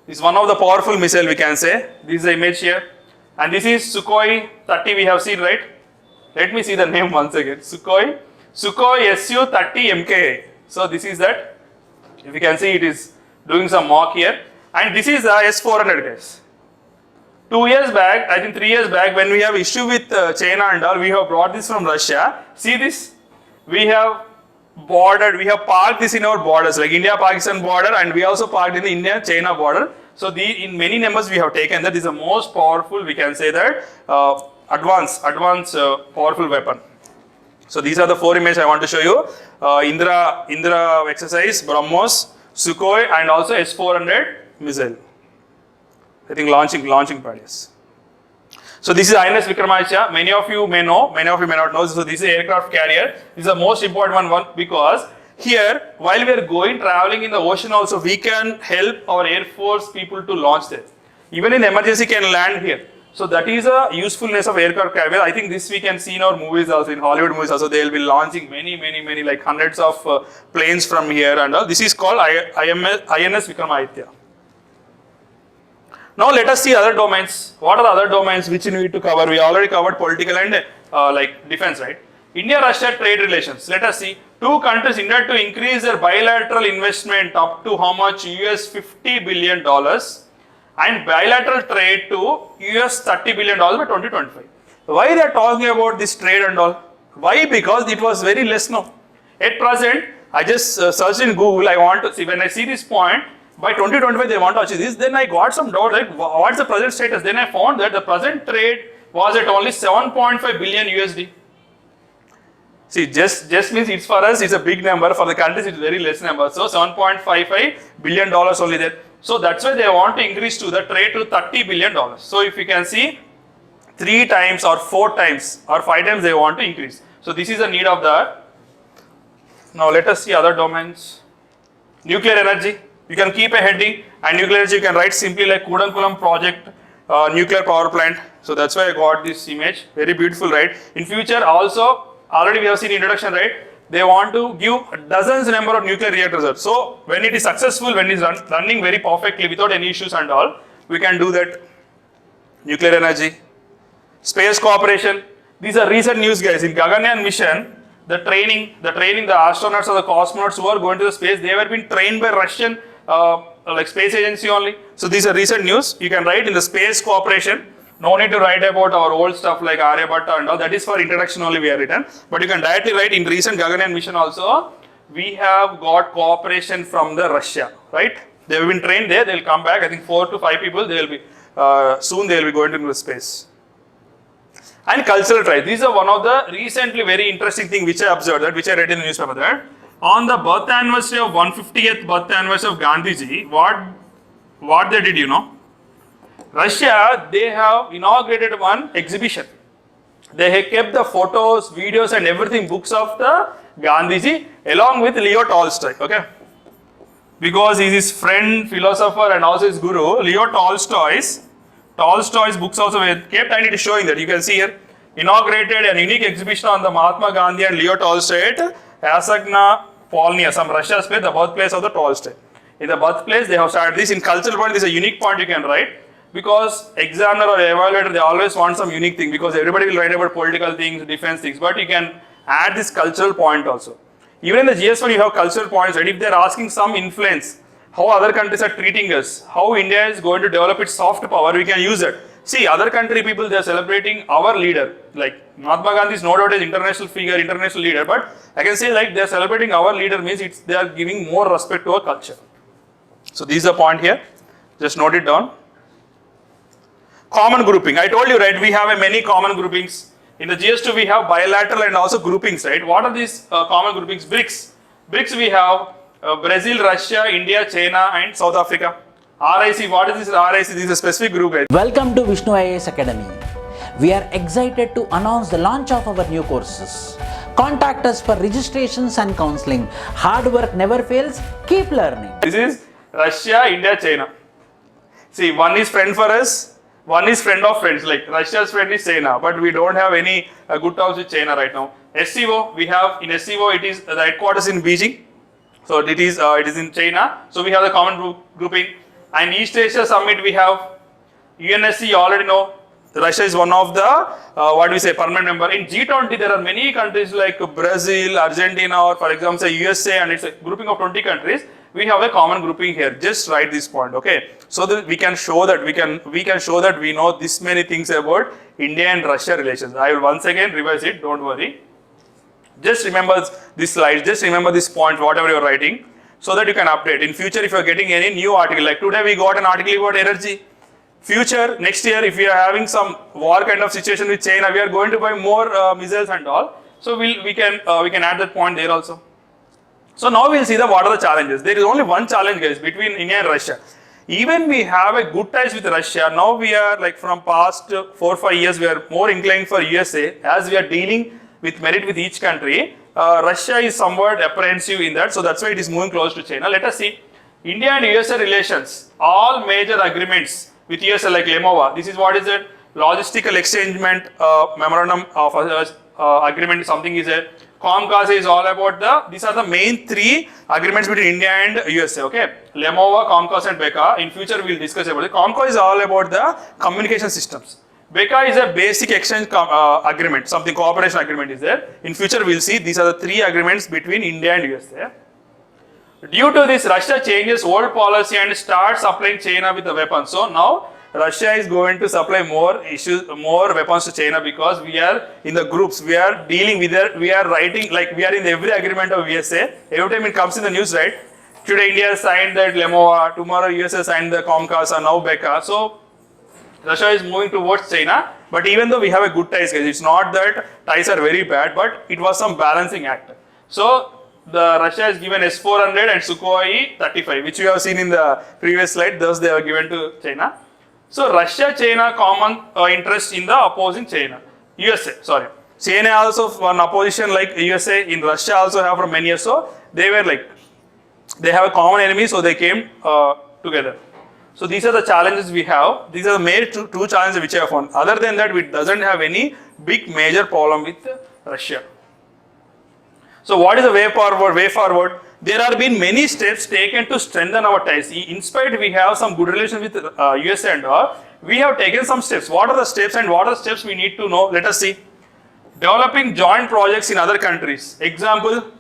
This is one of the powerful missile we can say. This is the image here. And this is Sukhoi 30 we have seen, right? Let me see the name once again. Sukhoi Su-30 MKI. So this is that. If you can see, it is doing some mock here. And this is the S-400 guys. 2 years back, I think 3 years back, when we have issue with China and all, we have brought this from Russia. See this? We have parked this in our borders, like India-Pakistan border, and we also parked in the India-China border. So in many numbers we have taken that is the most powerful, we can say that, advanced powerful weapon. So these are the 4 images I want to show you. Indra exercise, BrahMos, Sukhoi, and also S-400 missile. I think launching pad, yes. So this is INS Vikramaditya. Many of you may know, many of you may not know. So this is aircraft carrier. This is the most important one because here, while we are traveling in the ocean also, we can help our Air Force people to launch there. Even in emergency can land here. So that is a usefulness of aircraft carrier. I think this we can see in our movies also, in Hollywood movies also, they will be launching many, like hundreds of planes from here and all. This is called INS Vikramaditya. Now let us see other domains. What are the other domains which we need to cover? We already covered political and like defense, right? India-Russia trade relations. Let us see. 2 countries intend to increase their bilateral investment up to how much? US $50 billion and bilateral trade to US $30 billion by 2025. Why they are talking about this trade and all? Why? Because it was very less known. At present, I just searched in Google. I want to see, when I see this point, by 2025 they want to achieve this. Then I got some doubt, like what's the present status? Then I found that the present trade was at only 7.5 billion USD. See, just means it's for us, it's a big number. For the countries, it's very less number. So $7.55 billion only there. So that's why they want to increase to the trade to $30 billion. So if you can see, 3 times or 4 times or 5 times they want to increase. So this is the need of that. Now let us see other domains. Nuclear energy. You can keep a heading, and nuclear energy you can write simply like Kudankulam project, nuclear power plant. So that's why I got this image. Very beautiful, right? In future also, already we have seen introduction, right? They want to give dozens number of nuclear reactors. So when it is successful, when it is running very perfectly without any issues and all, we can do that. Nuclear energy. Space cooperation. These are recent news, guys. In Gaganyaan mission, the training, the astronauts or the cosmonauts who are going to the space, they were being trained by Russian like space agency only. So these are recent news. You can write in the space cooperation. No need to write about our old stuff like Aryabhatta and all. That is for introduction only we have written. But you can directly write in recent Gaganyaan mission also. We have got cooperation from the Russia, right? They have been trained there. They will come back. I think 4 to 5 people. They will be soon. They will be going into the space. And cultural ties. These are one of the recently very interesting thing which I observed, that which I read in the newspaper, that on the birth anniversary of 150th birth anniversary of Gandhiji, what they did, you know? Russia, they have inaugurated one exhibition. They have kept the photos, videos and everything, books of the Gandhiji along with Leo Tolstoy, okay? Because he is his friend, philosopher and also his guru. Leo Tolstoy's books also were kept, and it is showing that. You can see here, inaugurated an unique exhibition on the Mahatma Gandhi and Leo Tolstoy at Asagna Polnia, some Russia's place, the birthplace of the Tolstoy. In the birthplace, they have started this. In cultural point, this is a unique point you can write, because examiner or evaluator, they always want some unique thing, because everybody will write about political things, defense things, but you can add this cultural point also. Even in the GS1, you have cultural points, right? If they are asking some influence, how other countries are treating us, how India is going to develop its soft power, we can use it. See, other country people, they are celebrating our leader. Like Mahatma Gandhi is no doubt an international figure, international leader, but I can say like they are celebrating our leader means they are giving more respect to our culture. So this is the point here. Just note it down. Common grouping. I told you, right, we have many common groupings. In the GS2, we have bilateral and also groupings, right? What are these common groupings? BRICS. BRICS, we have Brazil, Russia, India, China and South Africa. RIC, what is this RIC? This is a specific group, guys. Welcome to Vishnu IAS Academy. We are excited to announce the launch of our new courses. Contact us for registrations and counseling. Hard work never fails. Keep learning. This is Russia, India, China. See, one is friend for us, one is friend of friends. Like Russia's friend is China, but we don't have any good terms with China right now. SCO, we have in SCO, it is the headquarters in Beijing. So it is in China. So we have the common grouping. And East Asia Summit, we have UNSC, you already know. Russia is one of the, permanent member. In G20, there are many countries like Brazil, Argentina, or for example, say USA, and it's a grouping of 20 countries. We have a common grouping here. Just write this point, okay? So that we can show that we can show that we know this many things about India and Russia relations. I will once again revise it, don't worry. Just remember this slide, just remember this point, whatever you are writing, so that you can update. In future, if you are getting any new article, like today we got an article about energy. Future, next year, if we are having some war kind of situation with China, we are going to buy more missiles and all. So we can add that point there also. So now we'll see what are the challenges. There is only one challenge, guys, between India and Russia. Even we have a good ties with Russia. Now we are like from past 4-5 years, we are more inclined for USA as we are dealing with merit with each country. Russia is somewhat apprehensive in that, so that's why it is moving close to China. Let us see India and USA relations. All major agreements with USA like Lemova. This is what is it? Logistical exchangement memorandum of agreement. Something is a Comcast is all about these are the main 3 agreements between India and USA, okay? Lemova, Comcast and Becca. In future we will discuss about it. Comcast is all about the communication systems. Becca is a basic exchange agreement, something cooperation agreement is there. In future we will see these are the 3 agreements between India and USA. Due to this, Russia changes old policy and starts supplying China with the weapons. So now Russia is going to supply more weapons to China because we are in the groups, we are dealing with it, we are writing, like we are in every agreement of USA. Every time it comes in the news, right? Today India signed that Lemova, tomorrow USA signed the Comcast and now Becca. So Russia is moving towards China, but even though we have a good ties, guys, it's not that ties are very bad, but it was some balancing act. So the Russia has given S-400 and Sukhoi 35, which you have seen in the previous slide, those they are given to China. So Russia-China common interest in the opposing China. USA, sorry. China also one opposition like USA, in Russia also have for many years, so they were like, they have a common enemy, so they came together. So these are the challenges we have. These are the main two challenges which I have found. Other than that, we doesn't have any big major problem with Russia. So what is the way forward? Way forward. There have been many steps taken to strengthen our ties. In spite we have some good relations with USA and all, we have taken some steps. What are the steps and what are the steps we need to know? Let us see. Developing joint projects in other countries. Example,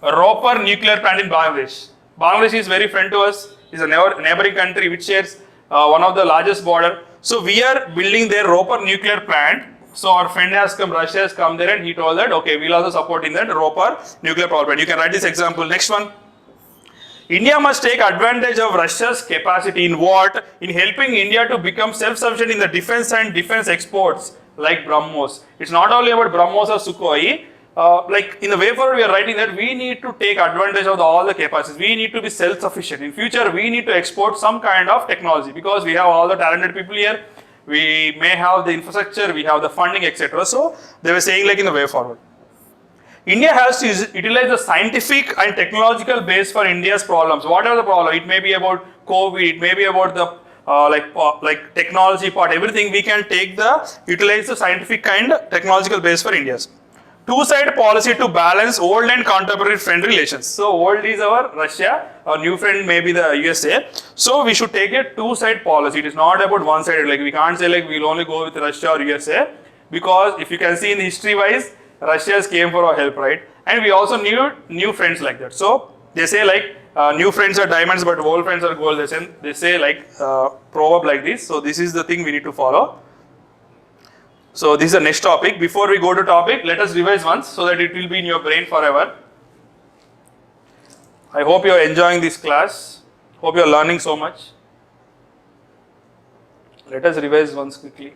Roper nuclear plant in Bangladesh. Bangladesh is very friend to us. It's a neighboring country which shares one of the largest border. So we are building their Roper nuclear plant. So our friend has come, Russia has come there and he told that, okay, we'll also support in that Roper nuclear power plant. You can write this example. Next one. India must take advantage of Russia's capacity in what? In helping India to become self-sufficient in the defense and defense exports like BrahMos. It's not only about BrahMos or Sukhoi. Like in the way forward, we are writing that we need to take advantage of all the capacities. We need to be self-sufficient. In future, we need to export some kind of technology because we have all the talented people here. We may have the infrastructure, we have the funding, etc. So they were saying like in the way forward. India has to utilize the scientific and technological base for India's problems. What are the problems? It may be about COVID, it may be about the like technology part, everything we can utilize the scientific and technological base for India's. Two-side policy to balance old and contemporary friend relations. So old is our Russia, our new friend may be the USA. So we should take a two-side policy. It is not about one-sided. Like we can't say like we'll only go with Russia or USA, because if you can see in history-wise, Russia came for our help, right? And we also need new friends like that. So they say like new friends are diamonds, but old friends are gold. They say like proverb like this. So this is the thing we need to follow. So this is the next topic. Before we go to topic, let us revise once so that it will be in your brain forever. I hope you are enjoying this class. Hope you are learning so much. Let us revise once quickly.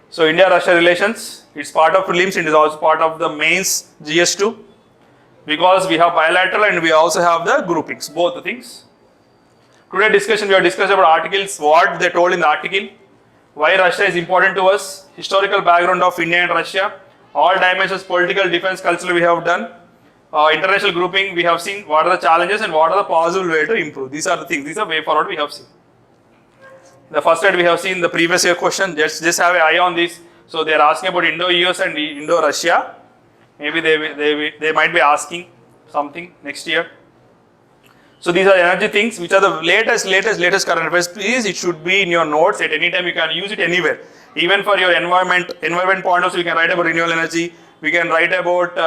So India-Russia relations, it's part of prelims, it is also part of the mains GS2, because we have bilateral and we also have the groupings, both the things. Today discussion, we have discussed about articles, what they told in the article, why Russia is important to us, historical background of India and Russia, all dimensions, political, defense, cultural we have done, international grouping we have seen, what are the challenges and what are the possible way to improve. These are the things, these are way forward we have seen. The first slide we have seen the previous year question, just have an eye on this. So they are asking about Indo-US and Indo-Russia. Maybe they might be asking something next year. So these are energy things which are the latest current affairs. Please, it should be in your notes at any time. You can use it anywhere. Even for your environment point of view, you can write about renewable energy. We can write about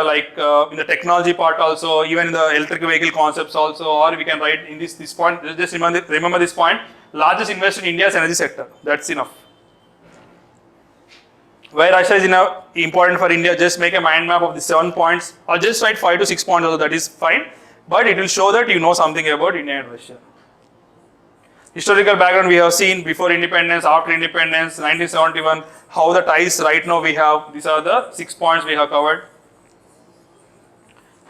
in the technology part also, even in the electric vehicle concepts also, or we can write in this point. Just remember this point. Largest investor in India's energy sector. That's enough. Why Russia is important for India, just make a mind map of the 7 points, or just write 5 to 6 points also, that is fine. But it will show that you know something about India and Russia. Historical background we have seen before independence, after independence, 1971, how the ties right now we have. These are the 6 points we have covered.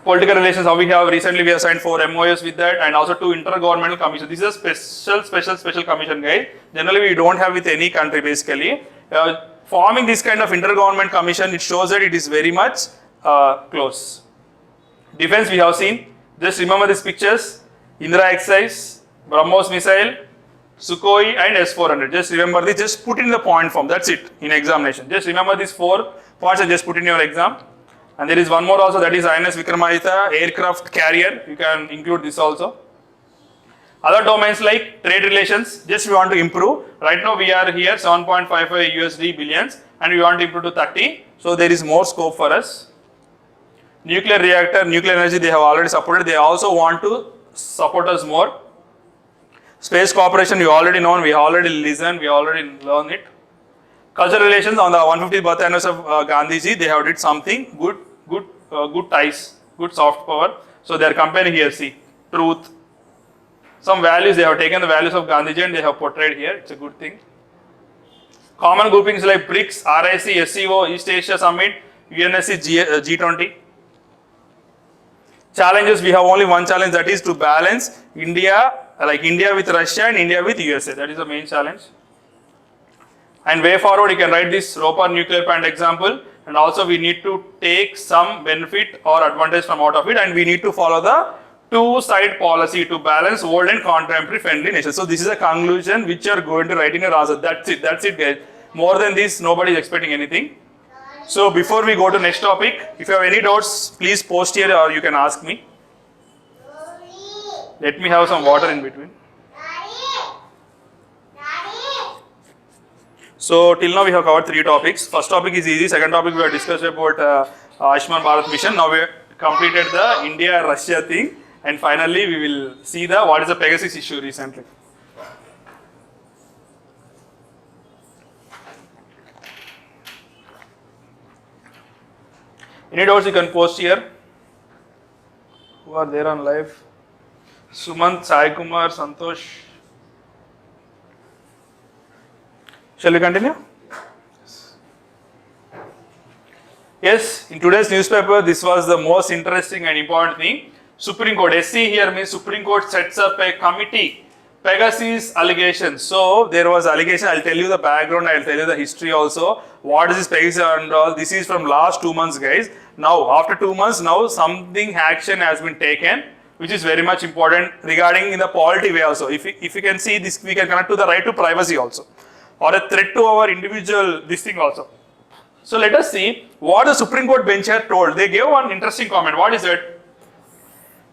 Political relations, how we have recently we have signed 4 MOUs with that, and also 2 intergovernmental commissions. This is a special commission, guys. Generally we don't have with any country basically. Forming this kind of intergovernment commission, it shows that it is very much close. Defense we have seen. Just remember these pictures. Indra exercise, BrahMos missile, Sukhoi and S-400. Just remember this, just put in the point form. That's it in examination. Just remember these 4 points and just put in your exam. And there is one more also, that is INS Vikramaditya aircraft carrier. You can include this also. Other domains like trade relations, just we want to improve. Right now we are here 7.55 USD billions and we want to improve to 30. So there is more scope for us. Nuclear reactor, nuclear energy they have already supported. They also want to support us more. Space cooperation, you already know, we already listened, we already learned it. Cultural relations, on the 150th birthday anniversary of Gandhiji, they have did something good ties, good soft power. So they are comparing here, see, truth. Some values, they have taken the values of Gandhiji and they have portrayed here, it's a good thing. Common groupings like BRICS, RIC, SCO, East Asia Summit, UNSC, G20. Challenges, we have only one challenge, that is to balance India, like India with Russia and India with USA. That is the main challenge. And way forward, you can write this Roper nuclear plant example, and also we need to take some benefit or advantage from out of it, and we need to follow the two-side policy to balance old and contemporary friendly nations. So this is a conclusion which you are going to write in your answer. That's it guys. More than this, nobody is expecting anything. So before we go to next topic, if you have any doubts, please post here or you can ask me. Let me have some water in between. So till now we have covered 3 topics. First topic is easy. Second topic we have discussed about Ayushman Bharat mission. Now we have completed the India-Russia thing. And finally we will see what is the Pegasus issue recently. Any doubts you can post here. Who are there on live? Sumant, Sai Kumar, Santosh. Shall we continue? Yes, in today's newspaper, this was the most interesting and important thing. Supreme Court, SC here means Supreme Court sets up a committee. Pegasus allegations. So there was allegation. I'll tell you the background. I'll tell you the history also. What is this Pegasus and all? This is from last 2 months, guys. Now after 2 months, now something action has been taken, which is very much important regarding in the polity way also. If you can see this, we can connect to the right to privacy also, or a threat to our individual this thing also. So let us see what the Supreme Court bench had told. They gave one interesting comment. What is it?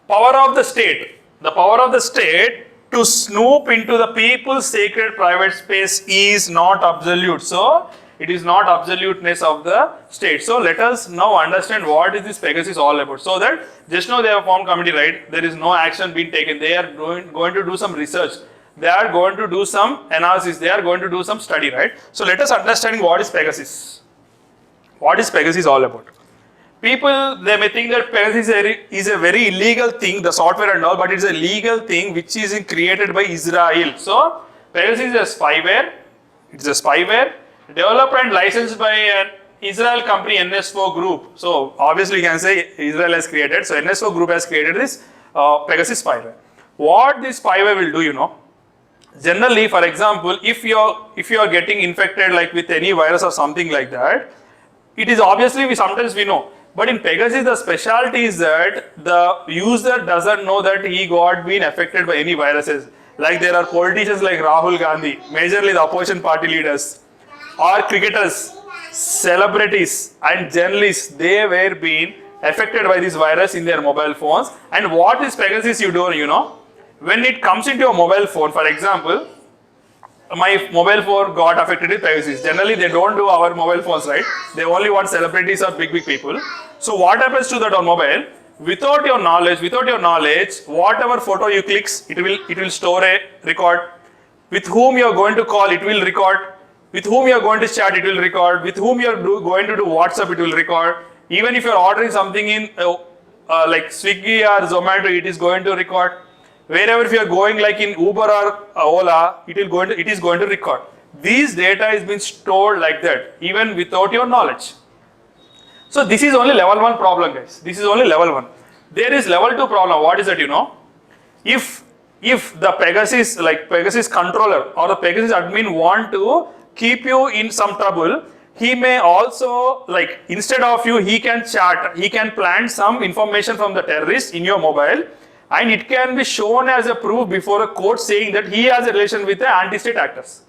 Power of the state. The power of the state to snoop into the people's sacred private space is not absolute. So it is not absoluteness of the state. So let us now understand what is this Pegasus all about. So that just now they have formed committee, right? There is no action being taken. They are going to do some research. They are going to do some analysis. They are going to do some study, right? So let us understand what is Pegasus. What is Pegasus all about? People, they may think that Pegasus is a very illegal thing, the software and all, but it's a legal thing which is created by Israel. So Pegasus is a spyware. It's a spyware developed and licensed by an Israel company, NSO Group. So obviously you can say Israel has created. So NSO Group has created this Pegasus spyware. What this spyware will do, you know? Generally, for example, if you are getting infected like with any virus or something like that, it is obviously sometimes we know. But in Pegasus, the specialty is that the user doesn't know that he got been affected by any viruses. Like there are politicians like Rahul Gandhi, majorly the opposition party leaders, or cricketers, celebrities and journalists, they were being affected by this virus in their mobile phones. And what is Pegasus you do, you know? When it comes into your mobile phone, for example, my mobile phone got affected with Pegasus. Generally, they don't do our mobile phones, right? They only want celebrities or big people. So what happens to that on mobile? Without your knowledge, whatever photo you click, it will store a record. With whom you are going to call, it will record. With whom you are going to chat, it will record. With whom you are going to do WhatsApp, it will record. Even if you are ordering something in like Swiggy or Zomato, it is going to record. Wherever if you are going, like in Uber or Ola, it is going to record. These data is being stored like that, even without your knowledge. So this is only level 1 problem, guys. This is only level 1. There is level 2 problem. What is that, you know? If the Pegasus controller or the Pegasus admin want to keep you in some trouble, he may also, like, instead of you, he can chat, he can plant some information from the terrorist in your mobile, and it can be shown as a proof before a court saying that he has a relation with the anti-state actors.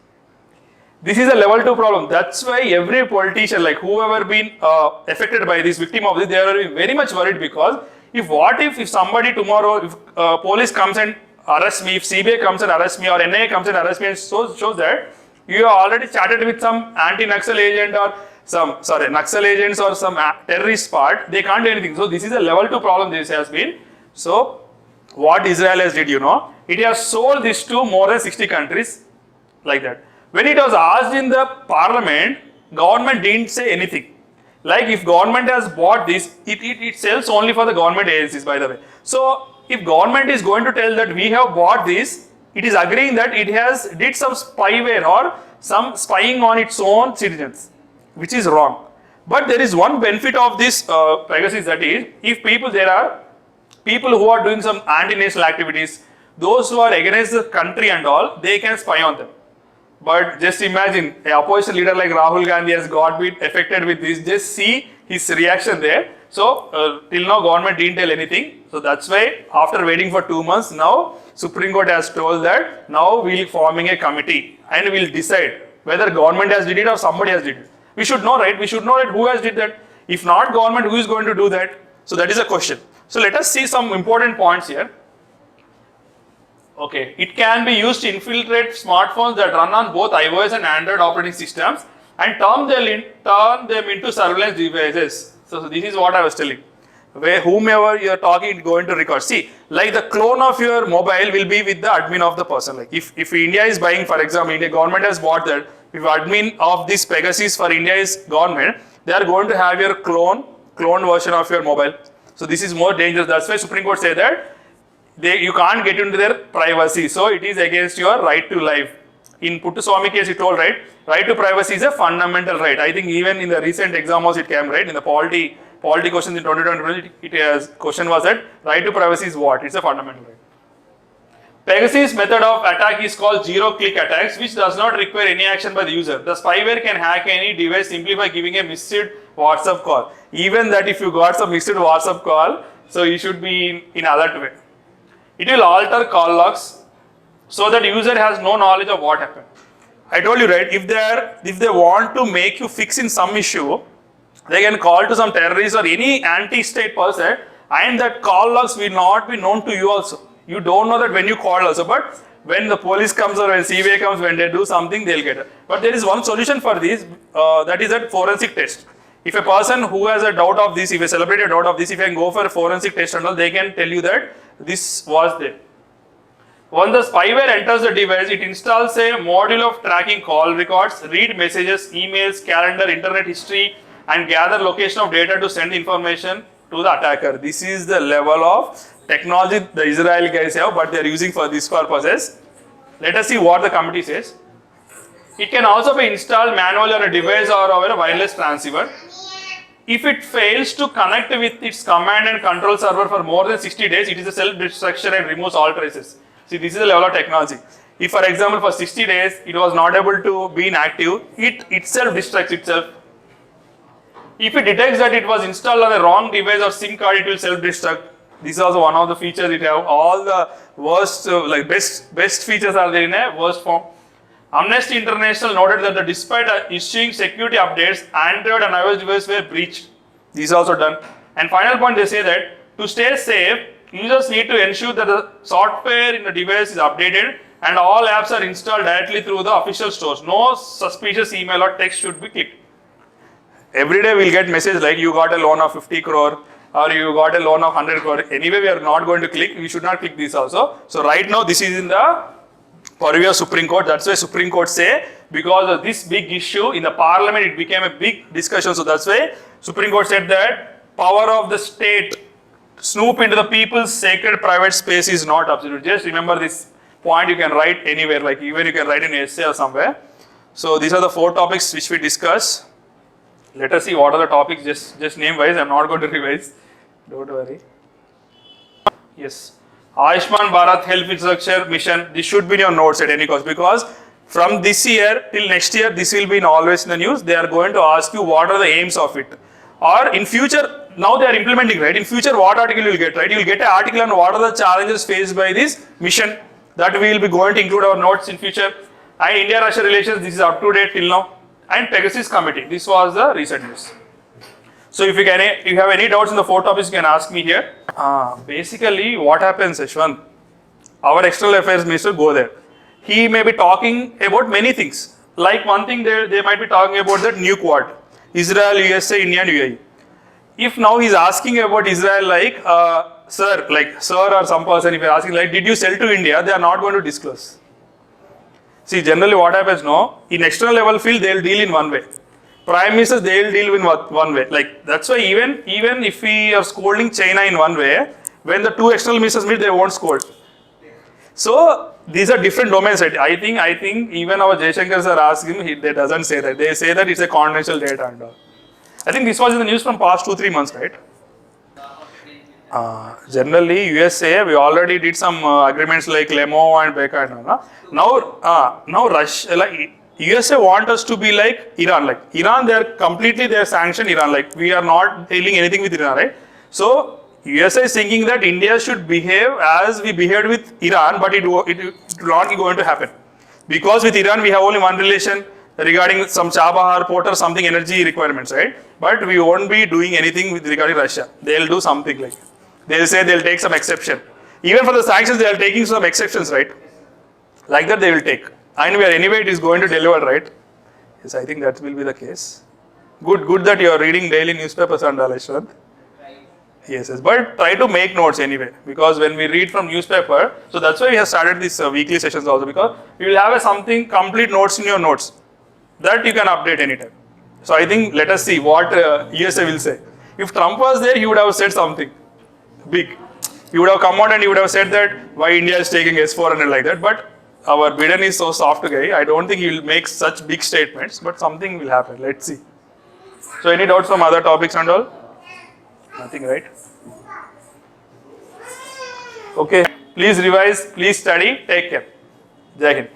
This is a level 2 problem. That's why every politician, like whoever been affected by this, victim of this, they are very much worried, because if somebody tomorrow, if police comes and arrests me, if CBI comes and arrests me, or NIA comes and arrests me, and shows that you have already chatted with some anti-Naxal agent or Naxal agents or some terrorist part, they can't do anything. So this is a level 2 problem this has been. So what Israel has did, you know, it has sold this to more than 60 countries like that. When it was asked in the parliament, government didn't say anything. Like if government has bought this, it sells only for the government agencies, by the way. So if government is going to tell that we have bought this, it is agreeing that it has did some spyware or some spying on its own citizens, which is wrong. But there is one benefit of this Pegasus, that is, if there are people who are doing some anti-national activities, those who are against the country and all, they can spy on them. But just imagine, an opposition leader like Rahul Gandhi has got been affected with this. Just see his reaction there. So till now government didn't tell anything. So that's why after waiting for 2 months, now Supreme Court has told that now we'll forming a committee and we'll decide whether government has did it or somebody has did it. We should know, right? We should know that who has did that. If not government, who is going to do that? So that is a question. So let us see some important points here. Okay, it can be used to infiltrate smartphones that run on both iOS and Android operating systems and turn them into surveillance devices. So this is what I was telling. Where whomever you are talking is going to record. See, like the clone of your mobile will be with the admin of the person. Like if India is buying, for example, India government has bought that. If admin of this Pegasus for India is government, they are going to have your cloned version of your mobile. So this is more dangerous. That's why Supreme Court say that you can't get into their privacy. So it is against your right to life. In Puttaswamy case, he told, right to privacy is a fundamental right. I think even in the recent exam also it came, right? In the polity questions in 2020, question was that right to privacy is what? It's a fundamental right. Pegasus method of attack is called zero-click attacks, which does not require any action by the user. The spyware can hack any device simply by giving a missed WhatsApp call. Even that if you got some missed WhatsApp call, so you should be in alert way. It will alter call logs so that user has no knowledge of what happened. I told you, right, if they want to make you fix in some issue, they can call to some terrorist or any anti-state person, and that call logs will not be known to you also. You don't know that when you called also, but when the police comes or when CBI comes, when they do something, they'll get it. But there is one solution for this, that is a forensic test. If a person who has a doubt of this, if a celebrity doubt of this, if you can go for a forensic test and all, they can tell you that this was there. Once the spyware enters the device, it installs a module of tracking call records, read messages, emails, calendar, internet history, and gather location of data to send information to the attacker. This is the level of technology the Israeli guys have, but they are using for these purposes. Let us see what the committee says. It can also be installed manually on a device or over a wireless transceiver. If it fails to connect with its command and control server for more than 60 days, it is a self-destruction and removes all traces. See, this is the level of technology. If, for example, for 60 days, it was not able to be inactive, it itself destructs itself. If it detects that it was installed on a wrong device or SIM card, it will self-destruct. This is also one of the features it have. All the worst, best features are there in a worst form. Amnesty International noted that despite issuing security updates, Android and iOS devices were breached. This is also done. And final point, they say that to stay safe, users need to ensure that the software in the device is updated and all apps are installed directly through the official stores. No suspicious email or text should be clicked. Every day we'll get message like you got a loan of 50 crore or you got a loan of 100 crore. Anyway, we are not going to click. We should not click this also. So right now, this is in the purview of Supreme Court. That's why Supreme Court say, because of this big issue in the parliament, it became a big discussion. So that's why Supreme Court said that power of the state snoop into the people's sacred private space is not absolute. Just remember this point, you can write anywhere, like even you can write in an essay or somewhere. So these are the 4 topics which we discuss. Let us see what are the topics, just name wise. I'm not going to revise. Don't worry. Yes. Ayushman Bharat Health Infrastructure Mission. This should be in your notes at any cost, because from this year till next year, this will be always in the news. They are going to ask you what are the aims of it. Or in future, now they are implementing, right? In future, what article you will get, right? You will get an article on what are the challenges faced by this mission, that we will be going to include our notes in future. And India-Russia relations, this is up to date till now. And Pegasus Committee, this was the recent news. So if you have any doubts in the 4 topics, you can ask me here. Basically, what happens, Ashwant? Our external affairs minister go there. He may be talking about many things. Like one thing, they might be talking about that new Quad. Israel, USA, India and UAE. If now he's asking about Israel, like, sir or some person, if you're asking, like, did you sell to India? They are not going to disclose. See, generally what happens now, in external level field, they'll deal in one way. Prime ministers, they'll deal in one way. Like, that's why even if we are scolding China in one way, when the 2 external ministers meet, they won't scold. So, these are different domains, right? I think even our Jaishankar sir asked him, they doesn't say that. They say that it's a confidential data and all. I think this was in the news from past 2-3 months, right? Generally, USA, we already did some agreements like LEMO and BECA and all. Now Russia, like USA want us to be like Iran. Like Iran, they're sanctioned Iran. Like we are not dealing anything with Iran, right? So USA is thinking that India should behave as we behaved with Iran, but it not going to happen. Because with Iran, we have only one relation regarding some Chabahar port or something energy requirements, right? But we won't be doing anything with regarding Russia. They'll do something like, they'll say they'll take some exception. Even for the sanctions, they are taking some exceptions, right? Like that they will take. And anyway, it is going to deliver, right? Yes, I think that will be the case. Good that you are reading daily newspapers and all, Ashwant. Yes, but try to make notes anyway, because when we read from newspaper, so that's why we have started these weekly sessions also, because you will have something complete notes in your notes that you can update anytime. So I think let us see what USA will say. If Trump was there, he would have said something big. He would have come out and he would have said that why India is taking S-400 like that. But our Biden is so soft guy, I don't think he will make such big statements, but something will happen. Let's see. So any doubts from other topics and all? Nothing, right? Okay. Please revise, please study, take care. Jai Hind.